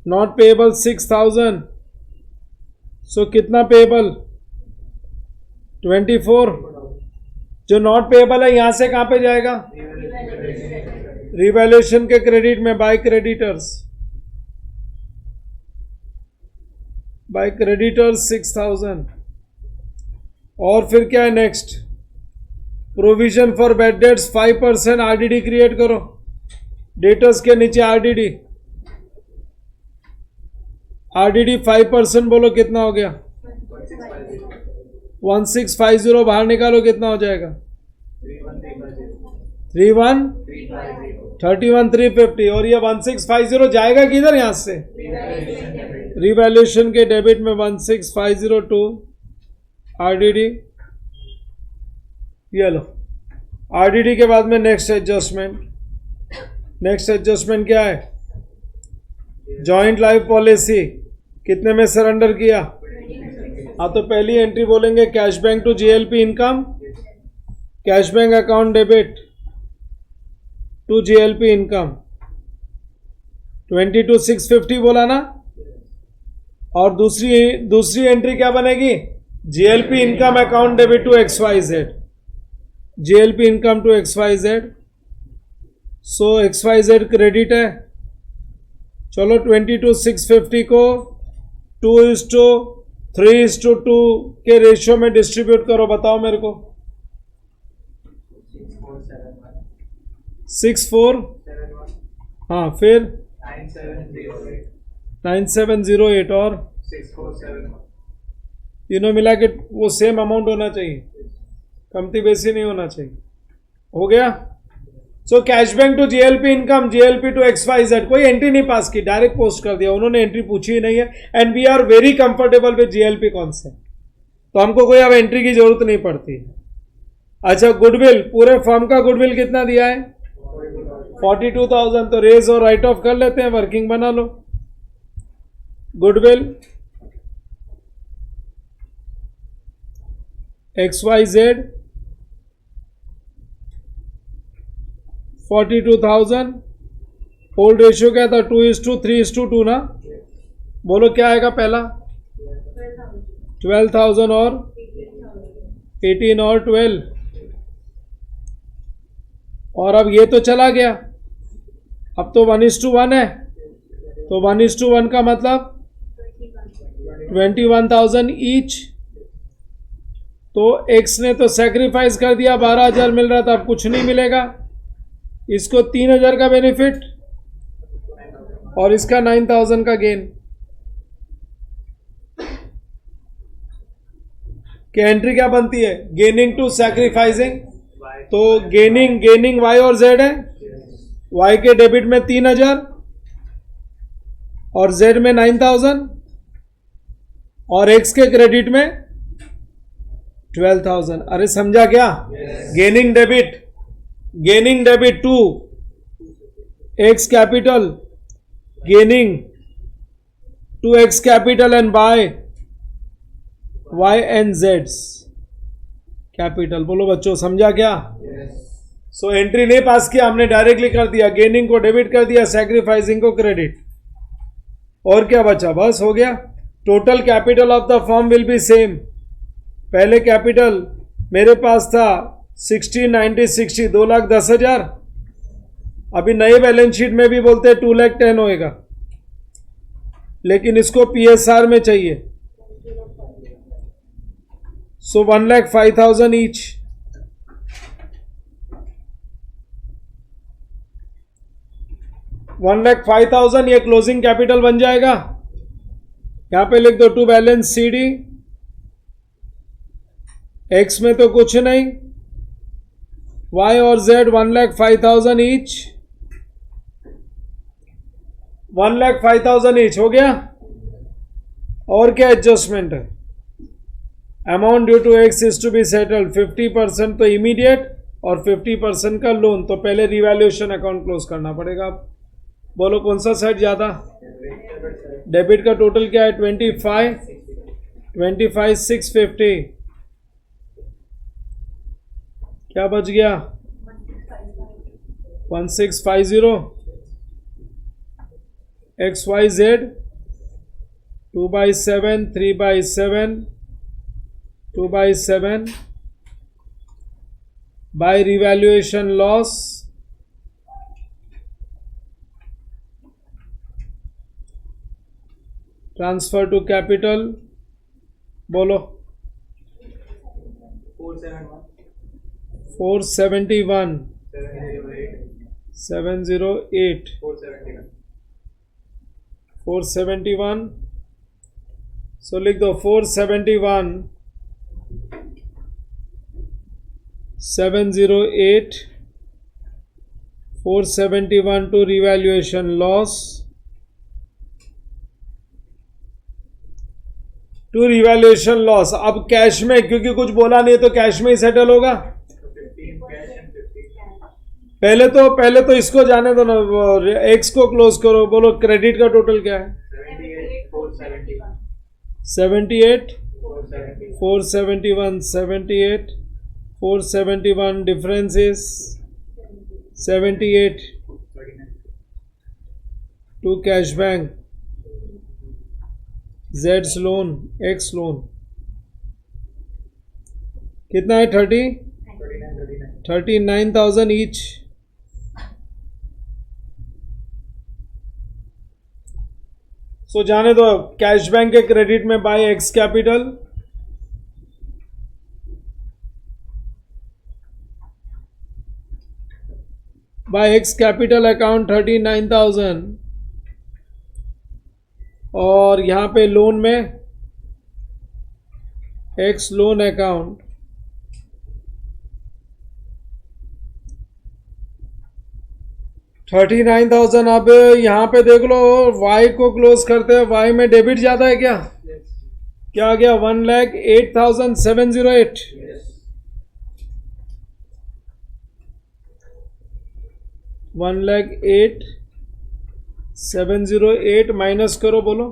not payable 6,000, so कितना पेएबल? 24। जो नॉट पेएबल है यहां से कहां पे जाएगा? रिवैल्यूएशन के क्रेडिट में, बाय क्रेडिटर्स, बाय क्रेडिटर्स 6,000। और फिर क्या है next? Provision for bad debts 5% RDD create करो, डेटर्स के नीचे आरडीडी, आरडीडी 5% बोलो कितना हो गया? 1650 बाहर निकालो कितना हो जाएगा? 31,350। और ये 1650 जाएगा किधर? यहां से रिवैल्यूएशन के डेबिट में 1650 आरडीडी, ये लो। आरडीडी के बाद में नेक्स्ट एडजस्टमेंट, नेक्स्ट एडजस्टमेंट क्या है? जॉइंट लाइफ पॉलिसी कितने में सरेंडर किया? हाँ, तो पहली एंट्री बोलेंगे cash bank to GLP income, cash bank account debit to GLP income 22,650 बोला ना। और दूसरी एंट्री क्या बनेगी? GLP income account debit to XYZ, GLP income to XYZ। So XYZ credit है, चलो 22,650 को 2:3:2 के रेशियो में डिस्ट्रीब्यूट करो, बताओ मेरे को। 64, हाँ, फिर 9708 और 6471, तीनों मिला के वो सेम अमाउंट होना चाहिए, कमती बेसी नहीं होना चाहिए। हो गया। So cash bank to GLP income, GLP to XYZ, कोई एंट्री नहीं पास की, डायरेक्ट पोस्ट कर दिया, उन्होंने एंट्री पूछी ही नहीं है। And we are very comfortable with GLP concept, तो हमको कोई अब एंट्री की जरूरत नहीं पड़ती। अच्छा, गुडविल, पूरे फर्म का गुडविल कितना दिया है? 42,000। तो रेज और राइट ऑफ कर लेते हैं, वर्किंग बना लो। गुडविल XYZ 42,000, होल्ड रेशियो क्या था? 2:3:2 ना। बोलो क्या आएगा पहला? 12,000 और 18 और 12, और अब ये तो चला गया, अब तो 1:1 है, तो 1:1 का मतलब 21,000 ईच। तो एक्स ने तो सैक्रिफाइस कर दिया, 12,000 मिल रहा था, अब कुछ नहीं मिलेगा। इसको 3,000 का बेनिफिट और इसका 9,000 का गेन। कि एंट्री क्या बनती है? गेनिंग टू सैक्रिफाइसिंग, तो गेनिंग वाई और जेड है। वाई के डेबिट में 3,000 और जेड में 9,000, और एक्स के क्रेडिट में 12,000। अरे समझा क्या? Gaining debit to X capital, gaining to X capital and by Y and जेड्स कैपिटल। बोलो बच्चों, समझा क्या? सो एंट्री नहीं पास किया हमने, डायरेक्टली कर दिया, गेनिंग को डेबिट कर दिया, सैक्रिफाइसिंग को क्रेडिट। और क्या बचा? बस हो गया। Total capital of the firm will be same. पहले कैपिटल मेरे पास था 60, 90, 60, 2,10,000। अभी नई बैलेंस शीट में भी बोलते हैं 2,10,000 होएगा। लेकिन इसको PSR में चाहिए. So 1,05,000 each. $1,05,000 ये क्लोजिंग कैपिटल बन जाएगा. यहां पे लिख दो टू बैलेंस CD. X में तो कुछ नहीं. Y और Z 1,05,000 each. 1,05,000 each हो गया. और क्या एडजस्टमेंट है? Amount due to X is to be settled 50% तो इमीडिएट और 50% का लोन. तो पहले रिवैल्यूएशन अकाउंट क्लोज करना पड़ेगा. आप बोलो कौन सा साइड ज्यादा? डेबिट का टोटल क्या है? 25,650. क्या बच गया? 1650. XYZ 2/7 3/7 2/7 by revaluation loss transfer to capital. बोलो 471 708 471. So लिख दो 471 708 471 to revaluation loss. To revaluation loss. अब कैश में, क्योंकि कुछ बोला नहीं तो कैश में ही सेटल होगा. पहले तो इसको जाने दो ना. एक्स को क्लोज करो. बोलो क्रेडिट का टोटल क्या है? 78 471 78 471. Difference is 78 to cash bank. Z's लोन, X लोन कितना है? 39,000 ईच. सो जाने दो. कैश बैंक के क्रेडिट में by X capital. By X capital account 39,000 और यहां पे लोन में एक्स लोन अकाउंट 39,000. अब यहां पे देख लो वाई को क्लोज करते हैं. वाई में डेबिट ज्यादा है क्या? क्या आ गया? 1,08,708. 1,08,708 माइनस करो. बोलो.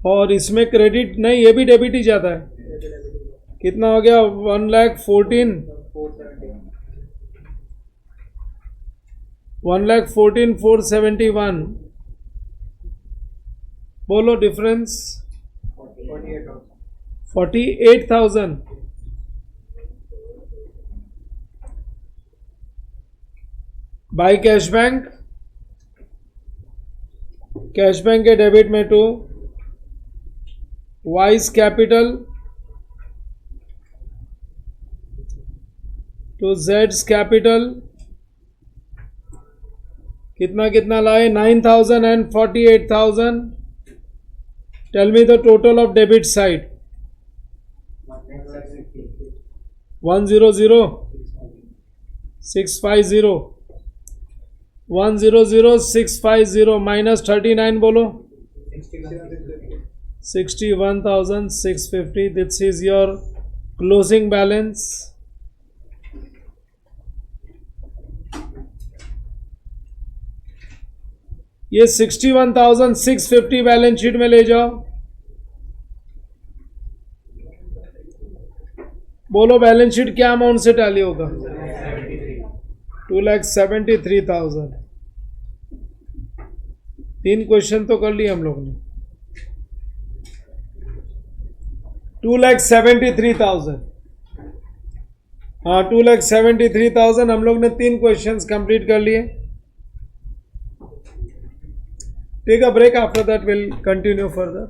और इसमें क्रेडिट नहीं, ये भी डेबिट ही जाता है. कितना हो गया? 1,14,471. बोलो difference. 48,000. By cash bank. Cash bank के डेबिट में टू वाइज कैपिटल टू जेड्स कैपिटल. कितना कितना लाए? 9,000 and 48,000. Tell me the total of debit side. 100 650 100,650 minus 39. बोलो 61,650. This is your closing balance. ये 61,650 बैलेंस शीट में ले जाओ. बोलो बैलेंस शीट क्या अमाउंट से टैली होगा? 2,73,000. 3 क्वेश्चन तो कर लिए हम लोग ने. 2,73,000. हाँ 2,73,000 हम लोग ने 3 क्वेश्चंस कंप्लीट कर लिए. Take a break. After that, we'll continue further.